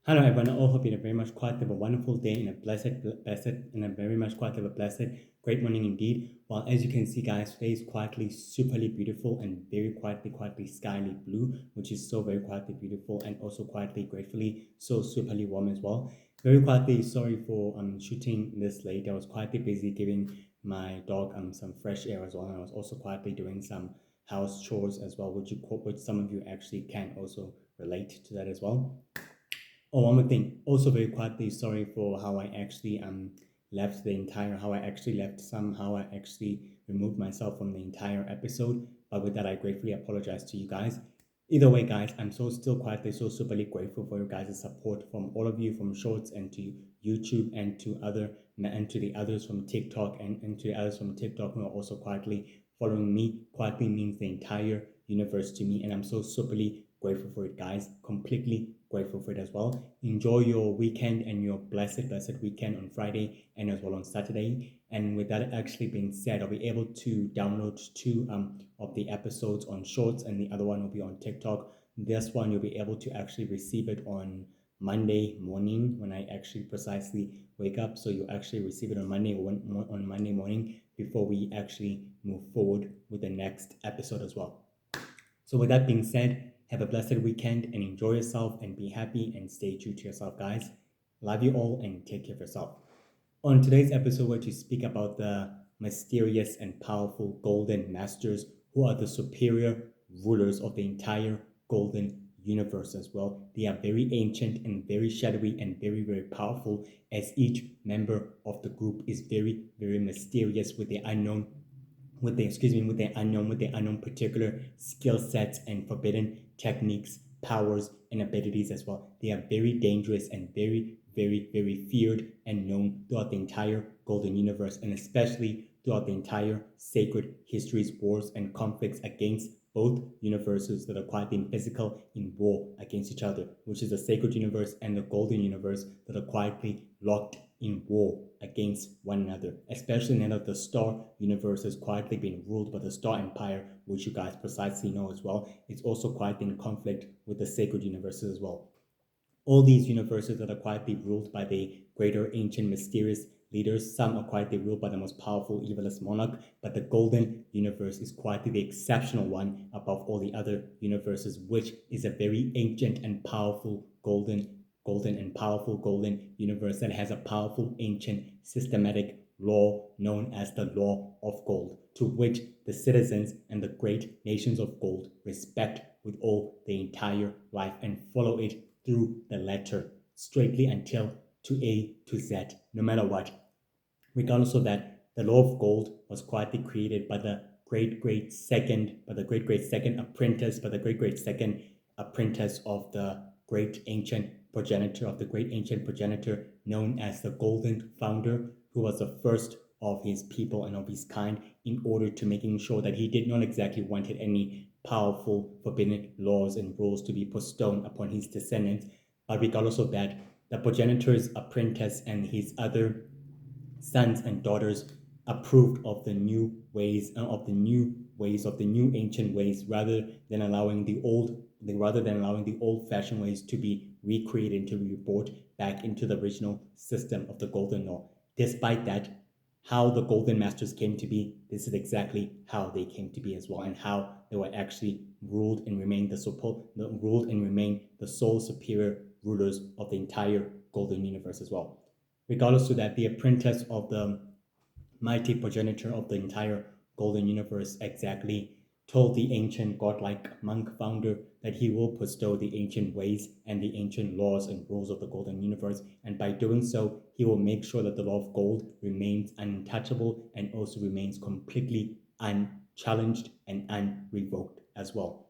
Hello everyone, I all hope you had a very much quite have a wonderful day and a and a very much quite have a blessed, great morning indeed. Well, as you can see, guys, today is quietly, superly beautiful and very quietly, skyly blue, which is so very quietly beautiful and also quietly, gratefully, so superly warm as well. Very quietly, sorry for shooting this late. I was quietly busy giving my dog some fresh air as well, and I was also quietly doing some house chores as well, which some of you actually can also relate to that as well. Oh, one more thing. Also, very quietly, sorry for how I actually left the entire how I actually left somehow I actually removed myself from the entire episode. But with that, I gratefully apologize to you guys. Either way, guys, I'm so still quietly so superly grateful for your guys' support from all of you from Shorts and to YouTube and to the others from TikTok and to the others from TikTok who are also quietly following me. Quietly means the entire universe to me, and I'm so superly grateful for it, guys. Completely grateful for it as well. Enjoy your weekend and your blessed weekend on Friday and as well on Saturday. And with that actually being said, I'll be able to download two of the episodes on Shorts, and the other one will be on TikTok. This one you'll be able to actually receive it on Monday morning when I actually precisely wake up. So you'll actually receive it on Monday morning before we actually move forward with the next episode as well. So with that being said, have a blessed weekend and enjoy yourself and be happy and stay true to yourself, guys. Love you all and take care of yourself. On today's episode, we're to speak about the mysterious and powerful Golden Masters, who are the superior rulers of the entire Golden Universe as well. They are very ancient and very shadowy and very powerful, as each member of the group is very mysterious with the unknown with the unknown particular skill sets and forbidden techniques, powers, and abilities as well. They are very dangerous and very feared and known throughout the entire Golden Universe, and especially throughout the entire sacred histories, wars, and conflicts against both universes that are quietly in physical in war against each other, which is the sacred universe and the golden universe that are quietly locked in war against one another, especially now that the star universe has quietly been ruled by the Star Empire, which you guys precisely know as well. It's also quietly in conflict with the sacred universes as well. All these universes that are quietly ruled by the greater ancient mysterious leaders, some are quietly ruled by the most powerful evilest monarch, but the golden universe is quietly the exceptional one above all the other universes, which is a very ancient and powerful golden universe that has a powerful ancient systematic law known as the law of gold, to which the citizens and the great nations of gold respect with all the entire life and follow it through the letter straightly until to A to Z, no matter what. Regardless of that, the law of gold was quietly created by the great great second apprentice of the great ancient progenitor known as the Golden Founder, who was the first of his people and of his kind, in order to making sure that he did not exactly wanted any powerful forbidden laws and rules to be bestowed upon his descendants. But regardless of that, the progenitor's apprentice and his other sons and daughters approved of the new ways of the new ancient ways, rather than allowing the old fashioned ways to be recreated and to be brought back into the original system of the golden law. Despite that, how the golden masters came to be, this is exactly how they came to be as well, and how they were actually ruled and remain the sole superior rulers of the entire golden universe as well. Regardless to that, the apprentice of the mighty progenitor of the entire golden universe exactly told the ancient godlike monk founder that he will bestow the ancient ways and the ancient laws and rules of the golden universe, and by doing so he will make sure that the law of gold remains untouchable and also remains completely unchallenged and unrevoked as well.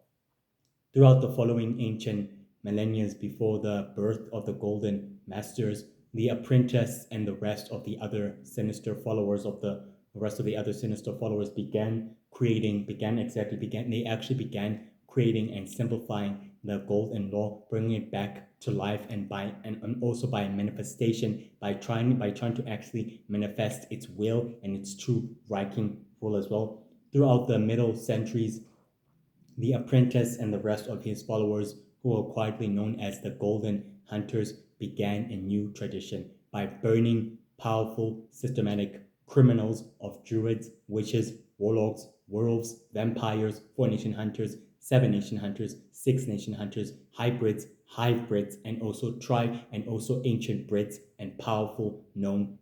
Throughout the following ancient millennia before the birth of the Golden Masters, the apprentice and the rest of the other sinister followers began creating and simplifying the golden law, bringing it back to life, and also by manifestation, by trying to actually manifest its will and its true writing rule as well. Throughout the middle centuries, the apprentice and the rest of his followers who were quietly known as the Golden Hunters, began a new tradition by burning powerful, systematic criminals of druids, witches, warlocks, werewolves, vampires, 4 nation hunters, 7 nation hunters, 6 nation hunters, hybrids, hive Brits, and also tribe and also ancient Brits and powerful known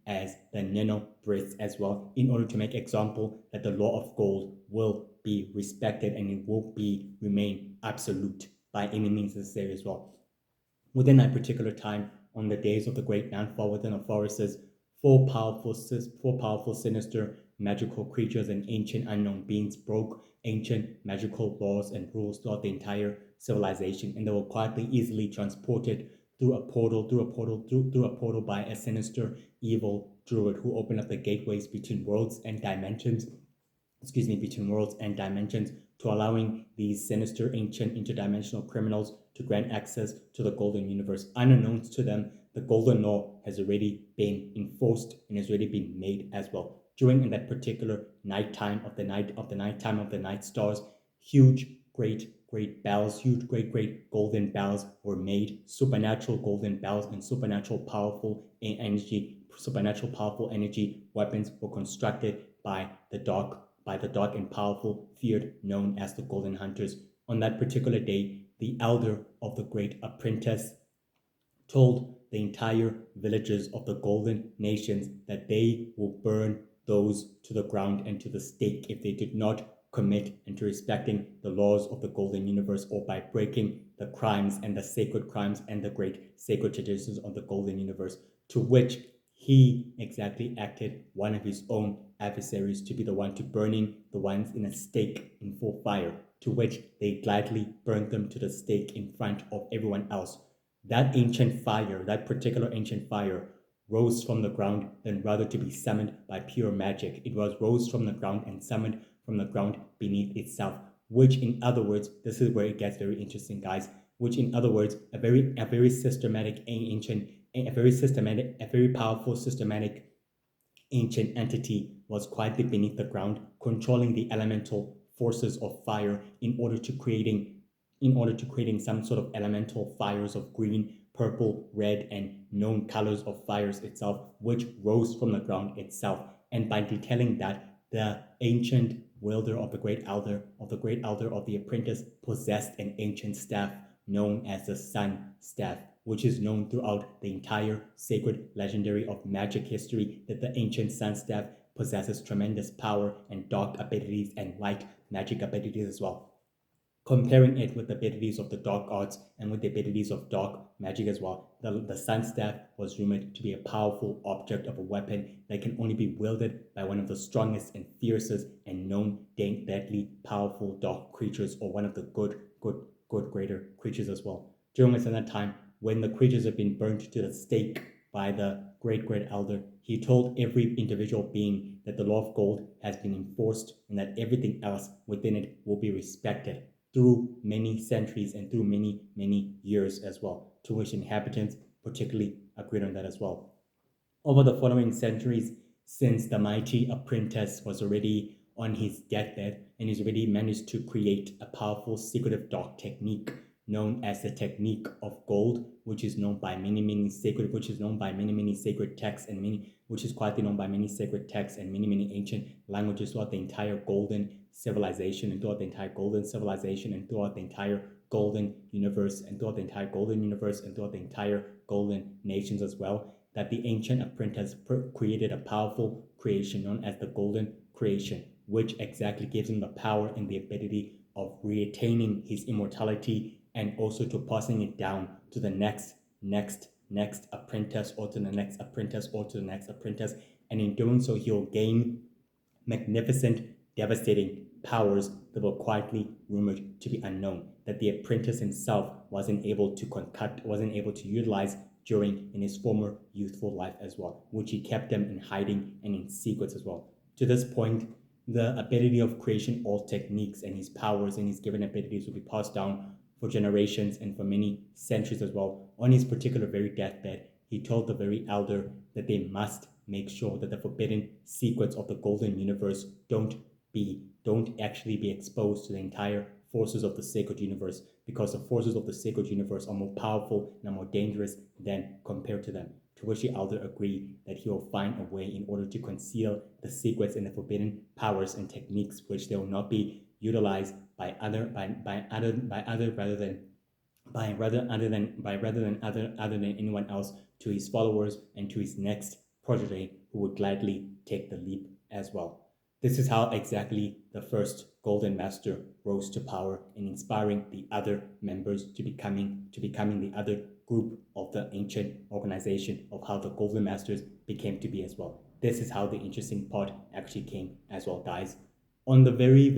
as the Nano Brits as well, in order to make example that the law of gold will be respected and it will be remain absolute by any means necessary as well. Within that particular time, on the days of the great downfall within the forests, four powerful, sinister, magical creatures and ancient unknown beings broke ancient magical laws and rules throughout the entire civilization, and they were quietly, easily transported through a portal by a sinister, evil druid who opened up the gateways between worlds and dimensions. Between worlds and dimensions, to allowing these sinister, ancient, interdimensional criminals to grant access to the golden universe. Unbeknownst to them, the golden law has already been enforced and has already been made as well. During that particular nighttime of the night stars, huge, great bells, huge, great golden bells were made. Supernatural golden bells and supernatural powerful energy weapons were constructed by the dark and powerful, feared, known as the Golden Hunters. On that particular day, the elder of the great apprentice told the entire villages of the Golden Nations that they will burn those to the ground and to the stake if they did not commit into respecting the laws of the Golden Universe, or by breaking the crimes and the sacred crimes and the great sacred traditions of the Golden Universe, to which he exactly acted one of his own adversaries to be the one to burning the ones in a stake in full fire, to which they gladly burned them to the stake in front of everyone else. That particular ancient fire, rose from the ground, then rather to be summoned by pure magic. It was rose from the ground and summoned from the ground beneath itself, which in other words, this is where it gets very interesting, guys, which in other words, a very systematic ancient, a very powerful systematic ancient entity was quietly beneath the ground, controlling the elemental forces of fire in order to creating some sort of elemental fires of green, purple, red, and known colors of fires itself, which rose from the ground itself. And by detailing that, the ancient wielder of the great elder of the apprentice possessed an ancient staff known as the Sun Staff, which is known throughout the entire sacred legendary of magic history that the ancient Sun Staff possesses tremendous power and dark abilities and light magic abilities as well. Comparing it with the abilities of the dark arts and with the abilities of dark magic as well, the Sun Staff was rumored to be a powerful object of a weapon that can only be wielded by one of the strongest and fiercest and known deadly powerful dark creatures, or one of the good greater creatures as well. During a certain time, when the creatures have been burnt to the stake by the great elder, he told every individual being that the law of gold has been enforced and that everything else within it will be respected through many centuries and through many years as well, to which inhabitants particularly agreed on that as well. Over the following centuries, since the mighty apprentice was already on his deathbed and he's already managed to create a powerful secretive dark technique known as the technique of gold, which is known by many sacred texts and which is quietly known by many sacred texts and many ancient languages throughout the entire golden civilization and throughout the entire golden civilization and throughout the entire golden universe and throughout the entire golden universe and throughout the entire golden nations as well, that the ancient apprentice created a powerful creation known as the golden creation, which exactly gives him the power and the ability of retaining his immortality and also to passing it down to the next apprentice, or to the next apprentice, or to the next apprentice. And in doing so, he'll gain magnificent, devastating powers that were quietly rumored to be unknown, that the apprentice himself wasn't able to utilize in his former youthful life as well, which he kept them in hiding and in secrets as well. To this point, the ability of creation, all techniques, and his powers and his given abilities will be passed down for generations and for many centuries as well. On his particular very deathbed, he told the very elder that they must make sure that the forbidden secrets of the golden universe don't actually be exposed to the entire forces of the sacred universe, because the forces of the sacred universe are more powerful and are more dangerous than compared to them. To which the elder agreed that he will find a way in order to conceal the secrets and the forbidden powers and techniques which they will not be utilized by other rather than other than anyone else, to his followers and to his next protege who would gladly take the leap as well. This is how exactly the first Golden Master rose to power in inspiring the other members to becoming the other group of the ancient organization of how the Golden Masters became to be as well. This is how the interesting part actually came as well, guys. On the very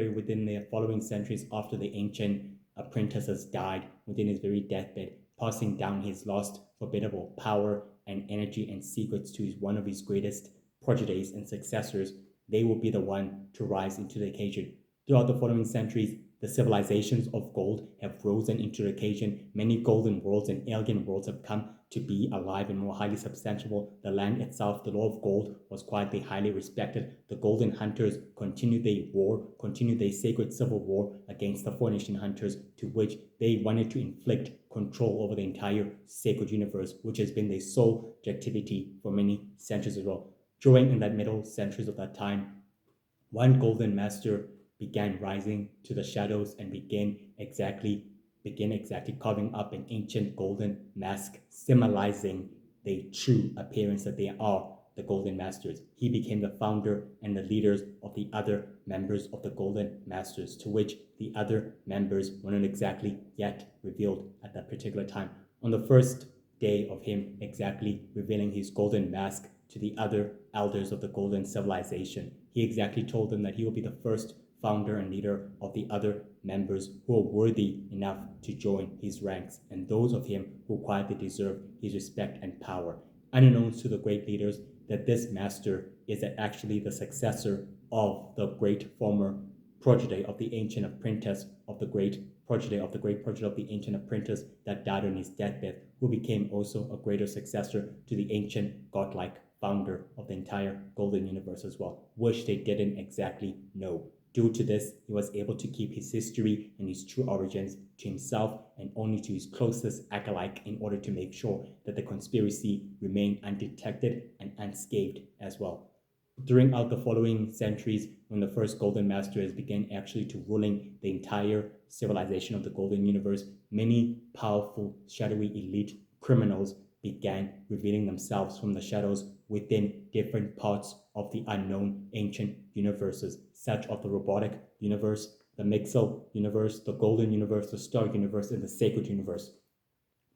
within the following centuries after the ancient apprentices died within his very deathbed, passing down his lost formidable power and energy and secrets to one of his greatest proteges and successors, they will be the one to rise into the occasion. Throughout the following centuries, the civilizations of gold have risen into the occasion. Many golden worlds and alien worlds have come to be alive and more highly substantial. The land itself, the law of gold, was quietly highly respected. The golden hunters continued their sacred civil war against the four nation hunters, to which they wanted to inflict control over the entire sacred universe, which has been their sole objectivity for many centuries as well. During in that middle centuries of that time, one golden master began rising to the shadows and began exactly carving up an ancient golden mask, symbolizing the true appearance that they are the Golden Masters. He became the founder and the leaders of the other members of the Golden Masters, to which the other members were not exactly yet revealed at that particular time. On the first day of him exactly revealing his golden mask to the other elders of the Golden Civilization, he exactly told them that he will be the first founder and leader of the other members who are worthy enough to join his ranks, and those of him who quietly deserve his respect and power. Unbeknownst to the great leaders, that this master is actually the successor of the great former protege of the ancient apprentice of the great protege of the ancient apprentice that died on his deathbed, who became also a greater successor to the ancient godlike founder of the entire golden universe as well, which they didn't exactly know. Due to this, he was able to keep his history and his true origins to himself and only to his closest acolyte, in order to make sure that the conspiracy remained undetected and unscathed as well. During out the following centuries, when the first Golden Masters began actually to ruling the entire civilization of the Golden Universe, many powerful, shadowy elite criminals began revealing themselves from the shadows within different parts of the unknown ancient universes, such as the robotic universe, the Mixel universe, the Golden universe, the Star universe, and the Sacred universe,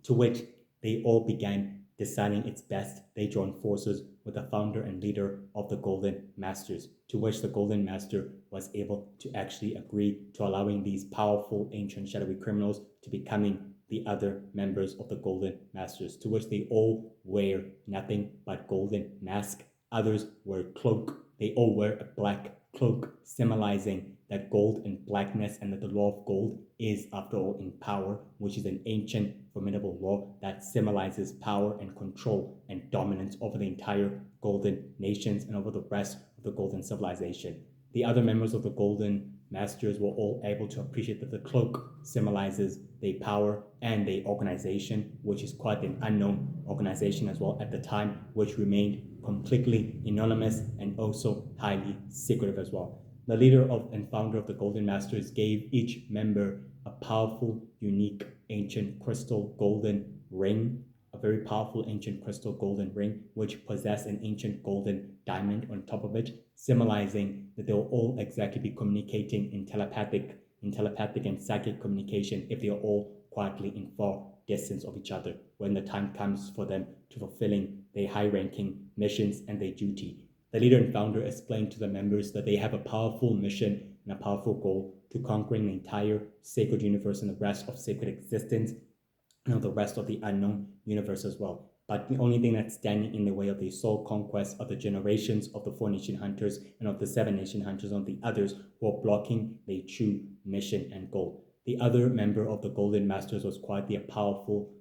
to which they all began deciding its best. They joined forces with the founder and leader of the Golden Masters, to which the Golden Master was able to actually agree to allowing these powerful ancient shadowy criminals to becoming the other members of the Golden Masters, to which they all wear nothing but golden mask. Others wear cloak. They all wear a black cloak, symbolizing that gold and blackness, and that the law of gold is, after all, in power, which is an ancient, formidable law that symbolizes power and control and dominance over the entire golden nations and over the rest of the golden civilization. The other members of the Golden Masters were all able to appreciate that the cloak symbolizes their power and their organization, which is quite an unknown organization as well at the time, which remained completely anonymous and also highly secretive as well. The leader of and founder of the Golden Masters gave each member a powerful, unique, ancient crystal golden ring, a very powerful ancient crystal golden ring, which possessed an ancient golden diamond on top of it, symbolizing that they'll all exactly be communicating in telepathic and psychic communication if they are all quietly in far distance of each other when the time comes for them to fulfilling their high-ranking missions and their duty. The leader and founder explained to the members that they have a powerful mission and a powerful goal to conquering the entire sacred universe and the rest of sacred existence and the rest of the unknown universe as well. But the only thing that's standing in the way of the sole conquest of the generations of the four nation hunters and of the seven nation hunters on the others who are blocking their true mission and goal. The other member of the Golden Masters was quite a powerful,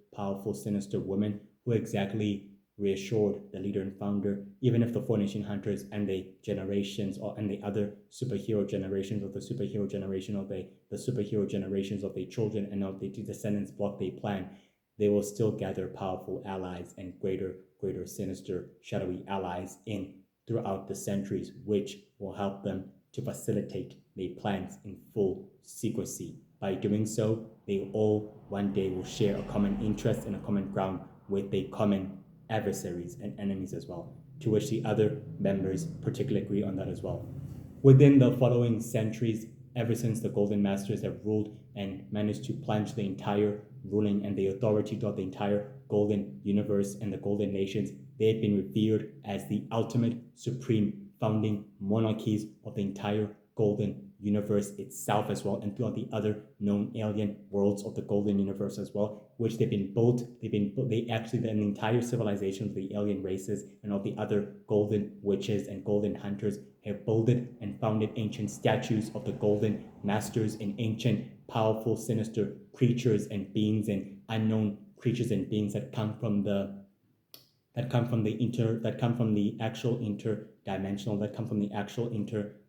sinister woman who exactly reassured the leader and founder, even if the Four Nation Hunters and the generations and the other superhero generations of the superhero generation of the superhero generations of their children and of the descendants block their plan, they will still gather powerful allies and greater sinister shadowy allies in throughout the centuries, which will help them to facilitate their plans in full secrecy. By doing so, they all one day will share a common interest and a common ground with their common adversaries and enemies as well, to which the other members particularly agree on that as well. Within the following centuries, ever since the Golden Masters have ruled and managed to plunge the entire ruling and the authority throughout the entire Golden Universe and the Golden Nations, they have been revered as the ultimate supreme founding monarchies of the entire Golden Universe itself as well, and throughout the other known alien worlds of the Golden Universe as well, which they've been built. They actually, the entire civilization of the alien races and of the other golden witches and golden hunters have builded and founded ancient statues of the Golden Masters and ancient, powerful, sinister creatures and beings and unknown creatures and beings that come from the actual interdimensional, that come from the actual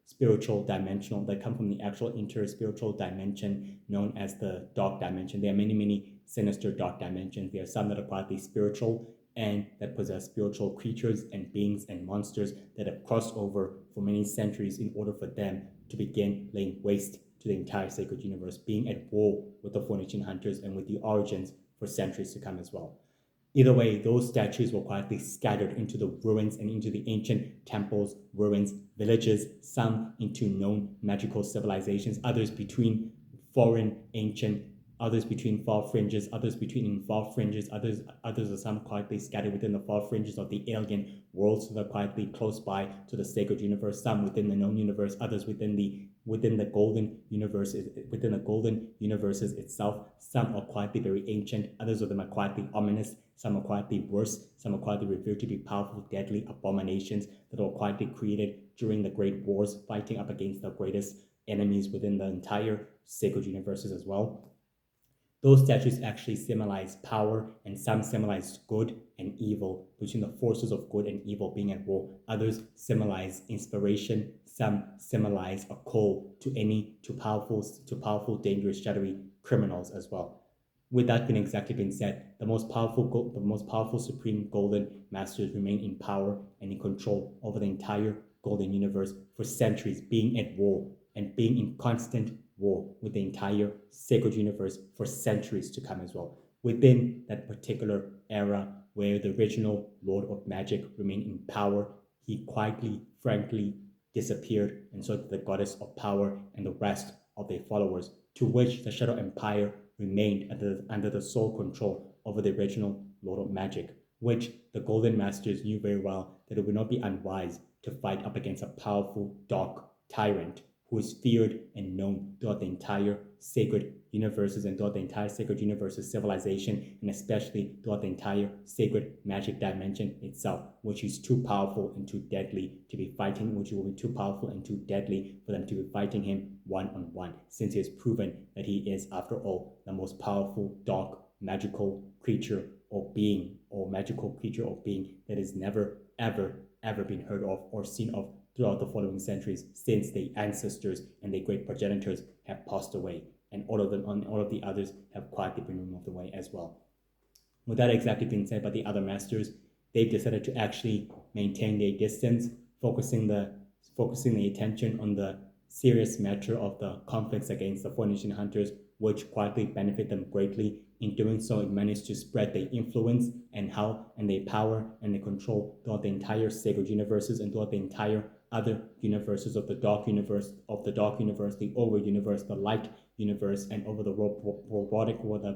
spiritual dimensional, that come from the actual inter-spiritual dimension known as the dark dimension. There are many sinister dark dimensions. There are some that are quietly spiritual and that possess spiritual creatures and beings and monsters that have crossed over for many centuries in order for them to begin laying waste to the entire sacred universe, being at war with the Four Nation Hunters and with the origins for centuries to come as well. Either way, those statues were quietly scattered into the ruins and into the ancient temples, ruins, villages, some into known magical civilizations, others between foreign, ancient, others between far fringes, others between far fringes, others are some quietly scattered within the far fringes of the alien worlds, so they're quietly close by to the sacred universe, some within the known universe, others within the golden universes, within the golden universes itself. Some are quietly very ancient, others of them are quietly ominous, some are quietly worse, some are quietly revered to be powerful, deadly abominations that were quietly created during the great wars, fighting up against the greatest enemies within the entire sacred universes as well. Those statues actually symbolize power, and some symbolize good and evil, between the forces of good and evil being at war. Others symbolize inspiration, some symbolize a call to powerful, dangerous, shadowy criminals as well. With that being said, the most powerful supreme golden masters remain in power and in control over the entire golden universe for centuries, being at war and being in constant war with the entire sacred universe for centuries to come as well. Within that particular era where the original Lord of Magic remained in power, he quietly, frankly disappeared, and so did the goddess of power and the rest of their followers, to which the Shadow Empire remained under the sole control over the original Lord of Magic, which the Golden Masters knew very well that it would not be unwise to fight up against a powerful, dark tyrant who is feared and known throughout the entire sacred universes and throughout the entire sacred universe's civilization, and especially throughout the entire sacred magic dimension itself, which is too powerful and too deadly to be fighting, which will be too powerful and too deadly for them to be fighting him one-on-one, since he has proven that he is, after all, the most powerful, dark, magical creature or being, or magical creature or being that has never, ever been heard of or seen of throughout the following centuries, since their ancestors and their great progenitors have passed away, and all of the others have quietly been removed away as well. With that exactly being said by the other masters, they've decided to actually maintain their distance, focusing the attention on the serious matter of the conflicts against the Four Nation Hunters, which quietly benefit them greatly. In doing so, it managed to spread their influence and their power and their control throughout the entire sacred universes and throughout the entire other universes of the dark universe, the over universe, the light universe, and over the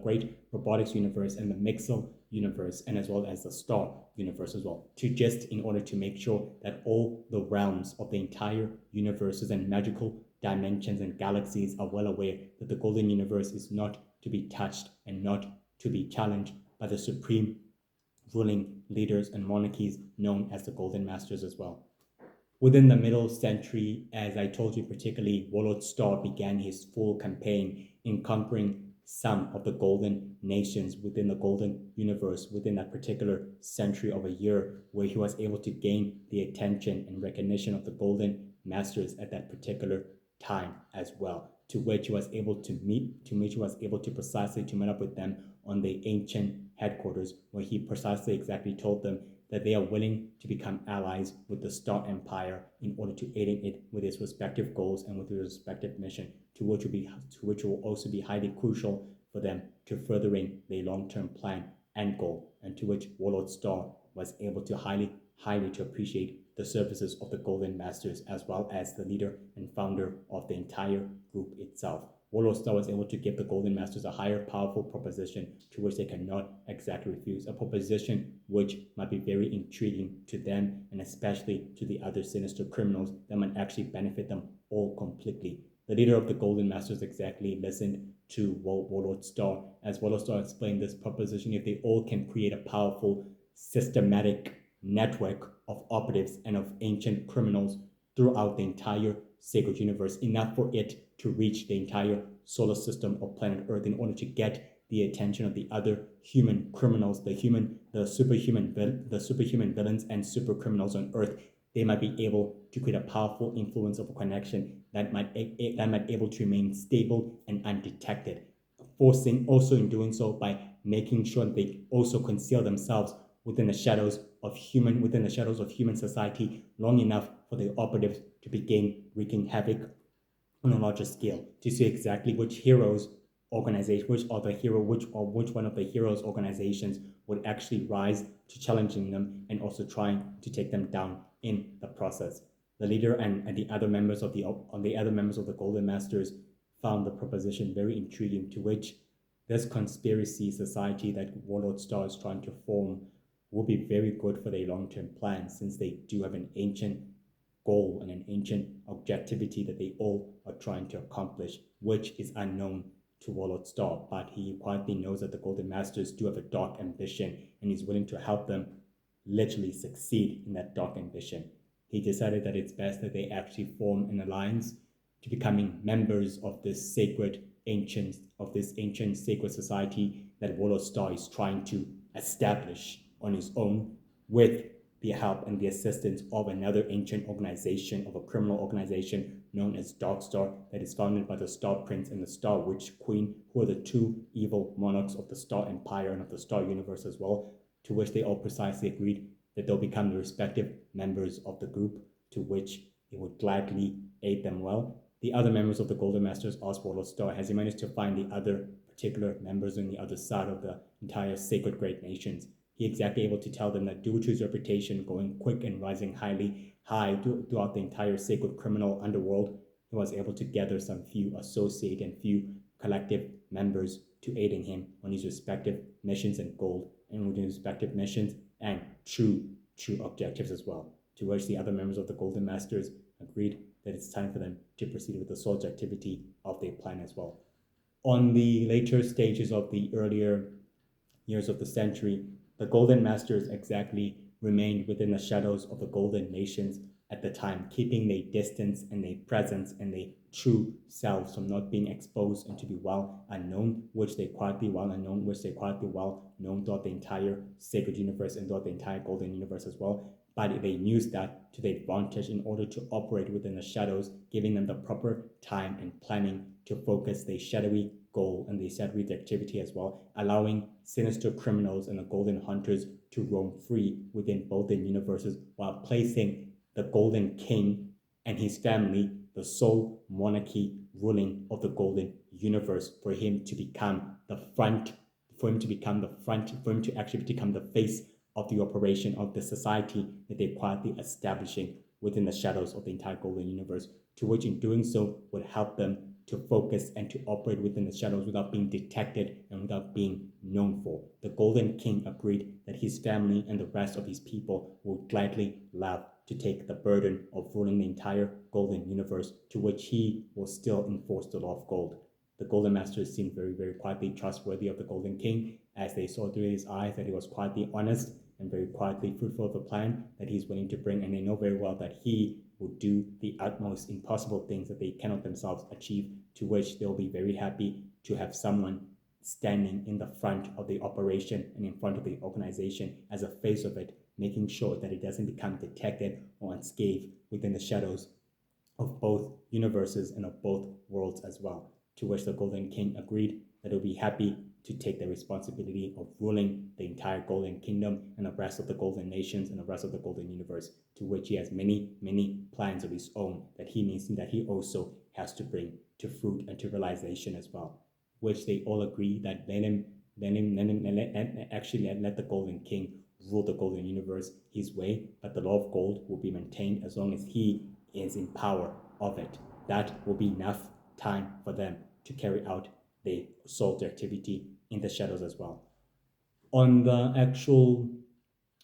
great robotics universe and the Mixel universe, and as well as the star universe as well, in order to make sure that all the realms of the entire universes and magical dimensions and galaxies are well aware that the golden universe is not to be touched and not to be challenged by the supreme ruling leaders and monarchies known as the Golden Masters as well. Within the middle century, as I told you particularly, Warlord Starr began his full campaign in conquering some of the golden nations within the golden universe within that particular century of a year, where he was able to gain the attention and recognition of the golden masters at that particular time as well, to which he was able to meet, to which he was able to precisely to meet up with them on the ancient headquarters, where he precisely exactly told them that they are willing to become allies with the Star Empire in order to aiding it with its respective goals and with its respective mission, to which will also be highly crucial for them to furthering their long-term plan and goal, and to which Warlord Star was able to highly to appreciate the services of the Golden Masters, as well as the leader and founder of the entire group itself. Warlord Star was able to give the Golden Masters a higher powerful proposition to which they cannot exactly refuse, a proposition which might be very intriguing to them and especially to the other sinister criminals that might actually benefit them all completely. The leader of the Golden Masters exactly listened to Warlord Star, as Warlord Star explained this proposition: if they all can create a powerful, systematic network of operatives and of ancient criminals throughout the entire sacred universe, enough for it to reach the entire solar system of planet Earth in order to get the attention of the other human criminals, the superhuman villains and super criminals on Earth, they might be able to create a powerful influence of a connection that might able to remain stable and undetected, forcing also in doing so by making sure that they also conceal themselves within the shadows of human society long enough for the operatives to begin wreaking havoc on a larger scale, to see exactly which heroes organization, which one of the heroes organizations would actually rise to challenging them and also trying to take them down in the process. The leader and the other members of the Golden Masters found the proposition very intriguing, to which this conspiracy society that Warlord Star is trying to form will be very good for their long-term plan, since they do have an ancient goal and an ancient objectivity that they all are trying to accomplish, which is unknown to Warlord Star, but he quietly knows that the Golden Masters do have a dark ambition, and he's willing to help them literally succeed in that dark ambition. He decided that it's best that they actually form an alliance to becoming members of this ancient sacred society that Warlord Star is trying to establish on his own, with the help and the assistance of another ancient organization, of a criminal organization known as Darkstar, that is founded by the Star Prince and the Star Witch Queen, who are the two evil monarchs of the Star Empire and of the Star Universe as well, to which they all precisely agreed that they'll become the respective members of the group, to which they would gladly aid them well. The other members of the Golden Masters asked Warlord Star, has he managed to find the other particular members on the other side of the entire sacred great nations? He exactly able to tell them that due to his reputation going quick and rising high throughout the entire sacred criminal underworld, he was able to gather some few associate and few collective members to aiding him on his respective missions and goal, and with his respective missions and true objectives as well. To which the other members of the Golden Masters agreed that it's time for them to proceed with the sole activity of their plan as well. On the later stages of the earlier years of the century, the Golden Masters exactly remained within the shadows of the Golden Nations at the time, keeping their distance and their presence and their true selves from not being exposed and to be well unknown, which they quietly well known throughout the entire sacred universe and throughout the entire Golden Universe as well. But they used that to their advantage in order to operate within the shadows, giving them the proper time and planning to focus their shadowy goal and they set with the activity as well, allowing sinister criminals and the Golden Hunters to roam free within both their universes, while placing the Golden King and his family the sole monarchy ruling of the Golden Universe, for him to actually become the face of the operation of the society that they're quietly establishing within the shadows of the entire Golden Universe, to which in doing so would help them to focus and to operate within the shadows without being detected and without being known for. The Golden King agreed that his family and the rest of his people would gladly love to take the burden of ruling the entire Golden Universe, to which he will still enforce the law of gold. The Golden Masters seemed very, very quietly trustworthy of the Golden King, as they saw through his eyes that he was quietly honest and very quietly fruitful of the plan that he's willing to bring, and they know very well that he will do the utmost impossible things that they cannot themselves achieve, to which they'll be very happy to have someone standing in the front of the operation and in front of the organization as a face of it, making sure that it doesn't become detected or unscathed within the shadows of both universes and of both worlds as well. To which the Golden King agreed that he'll be happy to take the responsibility of ruling the entire Golden Kingdom and the rest of the Golden Nations and the rest of the Golden Universe, to which he has many, many plans of his own that he also has to bring to fruit and to realization as well. Which they all agree that let the Golden King rule the Golden Universe his way, but the law of gold will be maintained as long as he is in power of it. That will be enough time for them to carry out the assault activity in the shadows as well. On the actual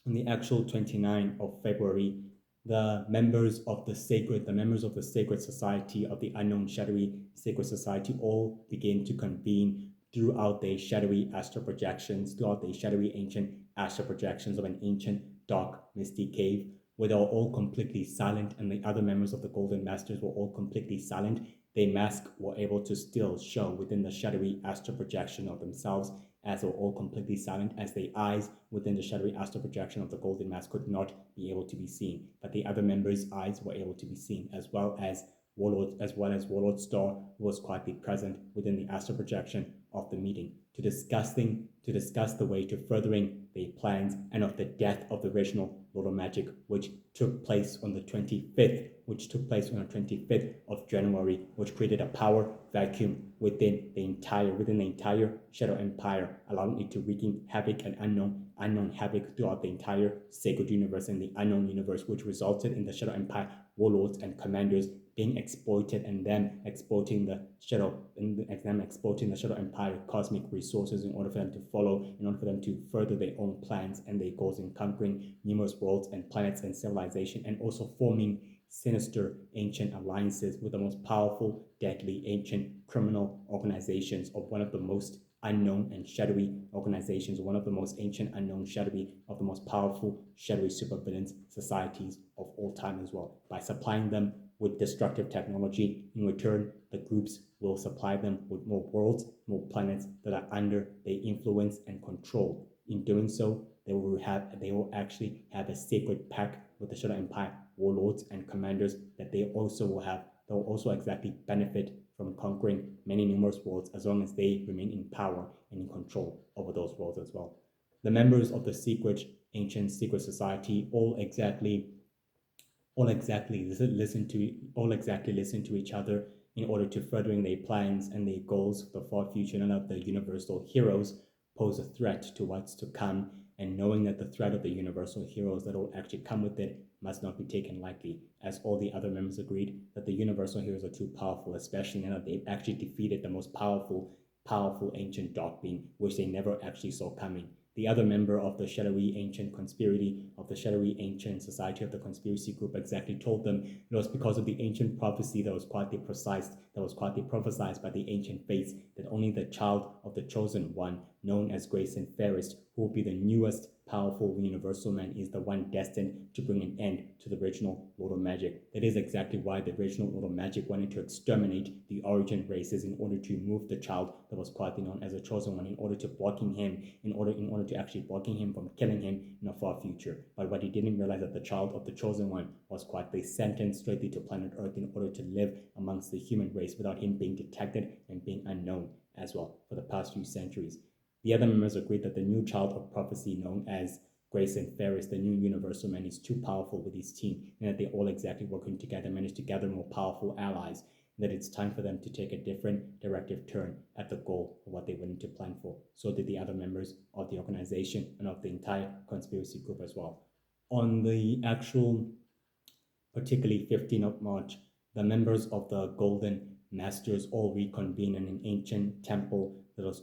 29th of February, the members of the sacred society of the unknown shadowy sacred society all begin to convene throughout the shadowy astral projections, throughout the shadowy ancient astral projections of an ancient dark misty cave, where they were all completely silent and the other members of the Golden Masters were all completely silent. The mask were able to still show within the shadowy astral projection of themselves, as they were all completely silent, as the eyes within the shadowy astral projection of the Golden Mask could not be able to be seen, but the other members' eyes were able to be seen, as well as Warlord Star, who was quietly present within the astral projection of the meeting to discuss the way to furthering the plans and of the death of the original Lord of Magic, which took place on the 25th of January, which created a power vacuum within the entire Shadow Empire, allowing it to wreaking havoc and unknown havoc throughout the entire sacred universe and the unknown universe, which resulted in the Shadow Empire warlords and commanders being exploited and them exploiting the Shadow Empire cosmic resources in order for them to further their own plans and their goals in conquering numerous worlds and planets and civilization, and also forming sinister ancient alliances with the most powerful, deadly, ancient criminal organizations of one of the most unknown and shadowy organizations, one of the most ancient, unknown, shadowy, of the most powerful, shadowy supervillains societies of all time as well. By supplying them with destructive technology, in return, the groups will supply them with more worlds, more planets that are under their influence and control. In doing so, they will actually have a sacred pact with the Shadow Empire warlords and commanders that they will also exactly benefit from conquering many numerous worlds as long as they remain in power and in control over those worlds as well. The members of the ancient secret society all exactly listen to each other in order to furthering their plans and their goals for the far future. None of the universal heroes pose a threat to what's to come, and knowing that the threat of the universal heroes that will actually come with it must not be taken lightly, as all the other members agreed that the universal heroes are too powerful, especially now that they've actually defeated the most powerful ancient dark being, which they never actually saw coming. The other member of the shadowy ancient society of the conspiracy group exactly told them it was because of the ancient prophecy that was quietly prophesied by the ancient fates, that only the child of the chosen one, known as Grayson Fairest, who will be the newest powerful universal man, is the one destined to bring an end to the original Lord of Magic. That is exactly why the original Lord of Magic wanted to exterminate the origin races in order to remove the child that was quietly known as the chosen one, in order to blocking him from killing him in a far future. But what he didn't realize, that the child of the chosen one was quietly sentenced straightly to planet Earth in order to live amongst the human race without him being detected and being unknown as well for the past few centuries. The other members agreed that the new child of prophecy, known as Grayson Fairest, the new universal man, is too powerful with his team, and that they all exactly working together managed to gather more powerful allies, and that it's time for them to take a different directive turn at the goal of what they wanted to plan for. So did the other members of the organization and of the entire conspiracy group as well. On the actual, particularly 15th of March, the members of the Golden Masters all reconvene in an ancient temple that was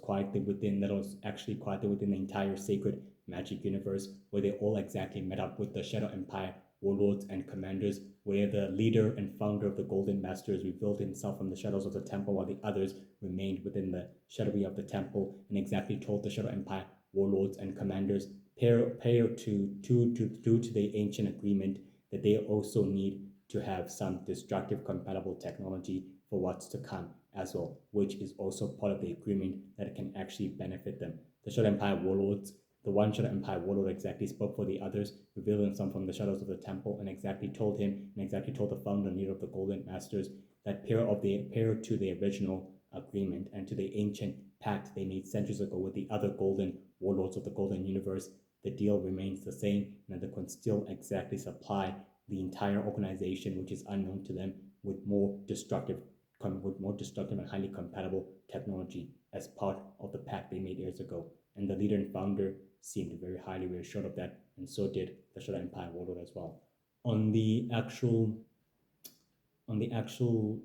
actually quietly within the entire sacred magic universe, where they all exactly met up with the Shadow Empire warlords and commanders, where the leader and founder of the Golden Masters revealed himself from the shadows of the temple, while the others remained within the shadowy of the temple, and exactly told the Shadow Empire warlords and commanders prior to the ancient agreement that they also need to have some destructive compatible technology for what's to come, as well, which is also part of the agreement that can actually benefit them. The Shadow Empire warlords, the one Shadow Empire warlord exactly spoke for the others, revealed himself from the shadows of the temple, and exactly told him, and exactly told the founder and leader of the Golden Masters that prior to the original agreement and to the ancient pact they made centuries ago with the other golden warlords of the Golden Universe, the deal remains the same, and that they can still exactly supply the entire organization, which is unknown to them, with more destructive and highly compatible technology as part of the pact they made years ago. And the leader and founder seemed very highly reassured of that, and so did the Shadow Empire warlord as well. On the actual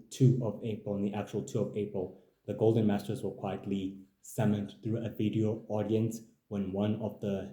2 of April, the Golden Masters were quietly summoned through a video audience when one of the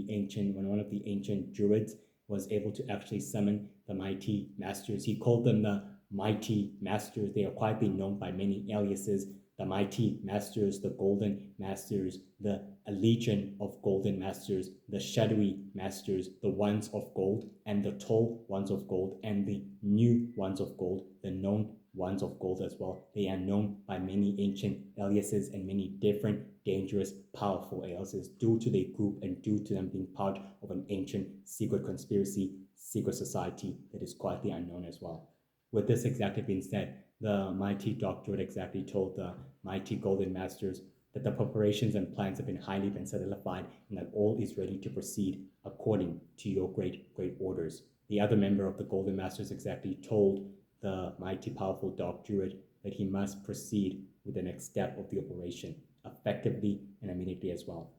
ancient druids was able to actually summon the mighty masters. He called them the mighty masters. They are quietly known by many aliases: the mighty masters, the golden masters, the legion of golden masters, the shadowy masters, the ones of gold, and the tall ones of gold, and the new ones of gold, the known ones of gold as well. They are known by many ancient aliases and many different dangerous, powerful aliases due to their group and due to them being part of an ancient secret conspiracy, secret society that is quietly unknown as well. With this exactly being said, the mighty doctor exactly told the mighty golden masters that the preparations and plans have been solidified and that all is ready to proceed according to your great orders. The other member of the golden masters exactly told the mighty powerful dark druid that he must proceed with the next step of the operation effectively and immediately as well.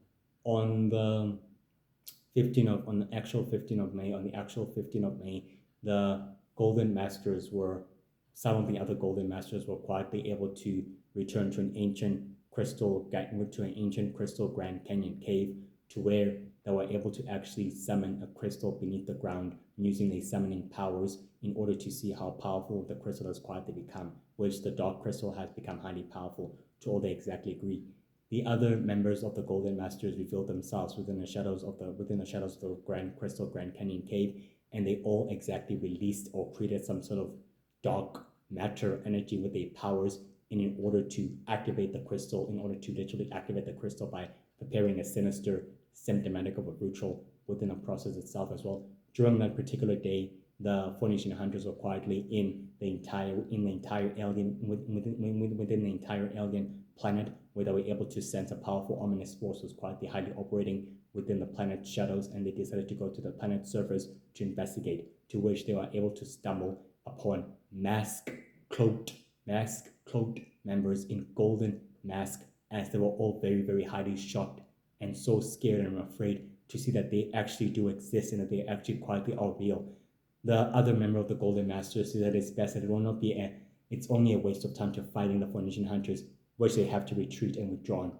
On the actual 15th of May, some of the other golden masters were quietly able to return to an ancient crystal Grand Canyon cave, to where they were able to actually summon a crystal beneath the ground using their summoning powers in order to see how powerful the crystal has quietly become, which the dark crystal has become highly powerful. To all they exactly agree. The other members of the Golden Masters revealed themselves within the shadows of the Grand Canyon cave, and they all exactly released or created some sort of dark matter energy with their powers in order to activate the crystal, in order to literally activate the crystal by preparing a sinister symptomatic of a ritual within the process itself as well. During that particular day, the Phoenician hunters were quietly within the entire alien planet, where they were able to sense a powerful ominous force was quietly highly operating within the planet's shadows, and they decided to go to the planet's surface to investigate, to which they were able to stumble upon masked cloaked members in golden mask, as they were all very, very highly shocked and so scared and afraid to see that they actually do exist and that they actually quietly are real. The other member of the Golden Masters said that it's best that it's only a waste of time to fighting the Phoenician hunters, which they have to retreat and withdraw.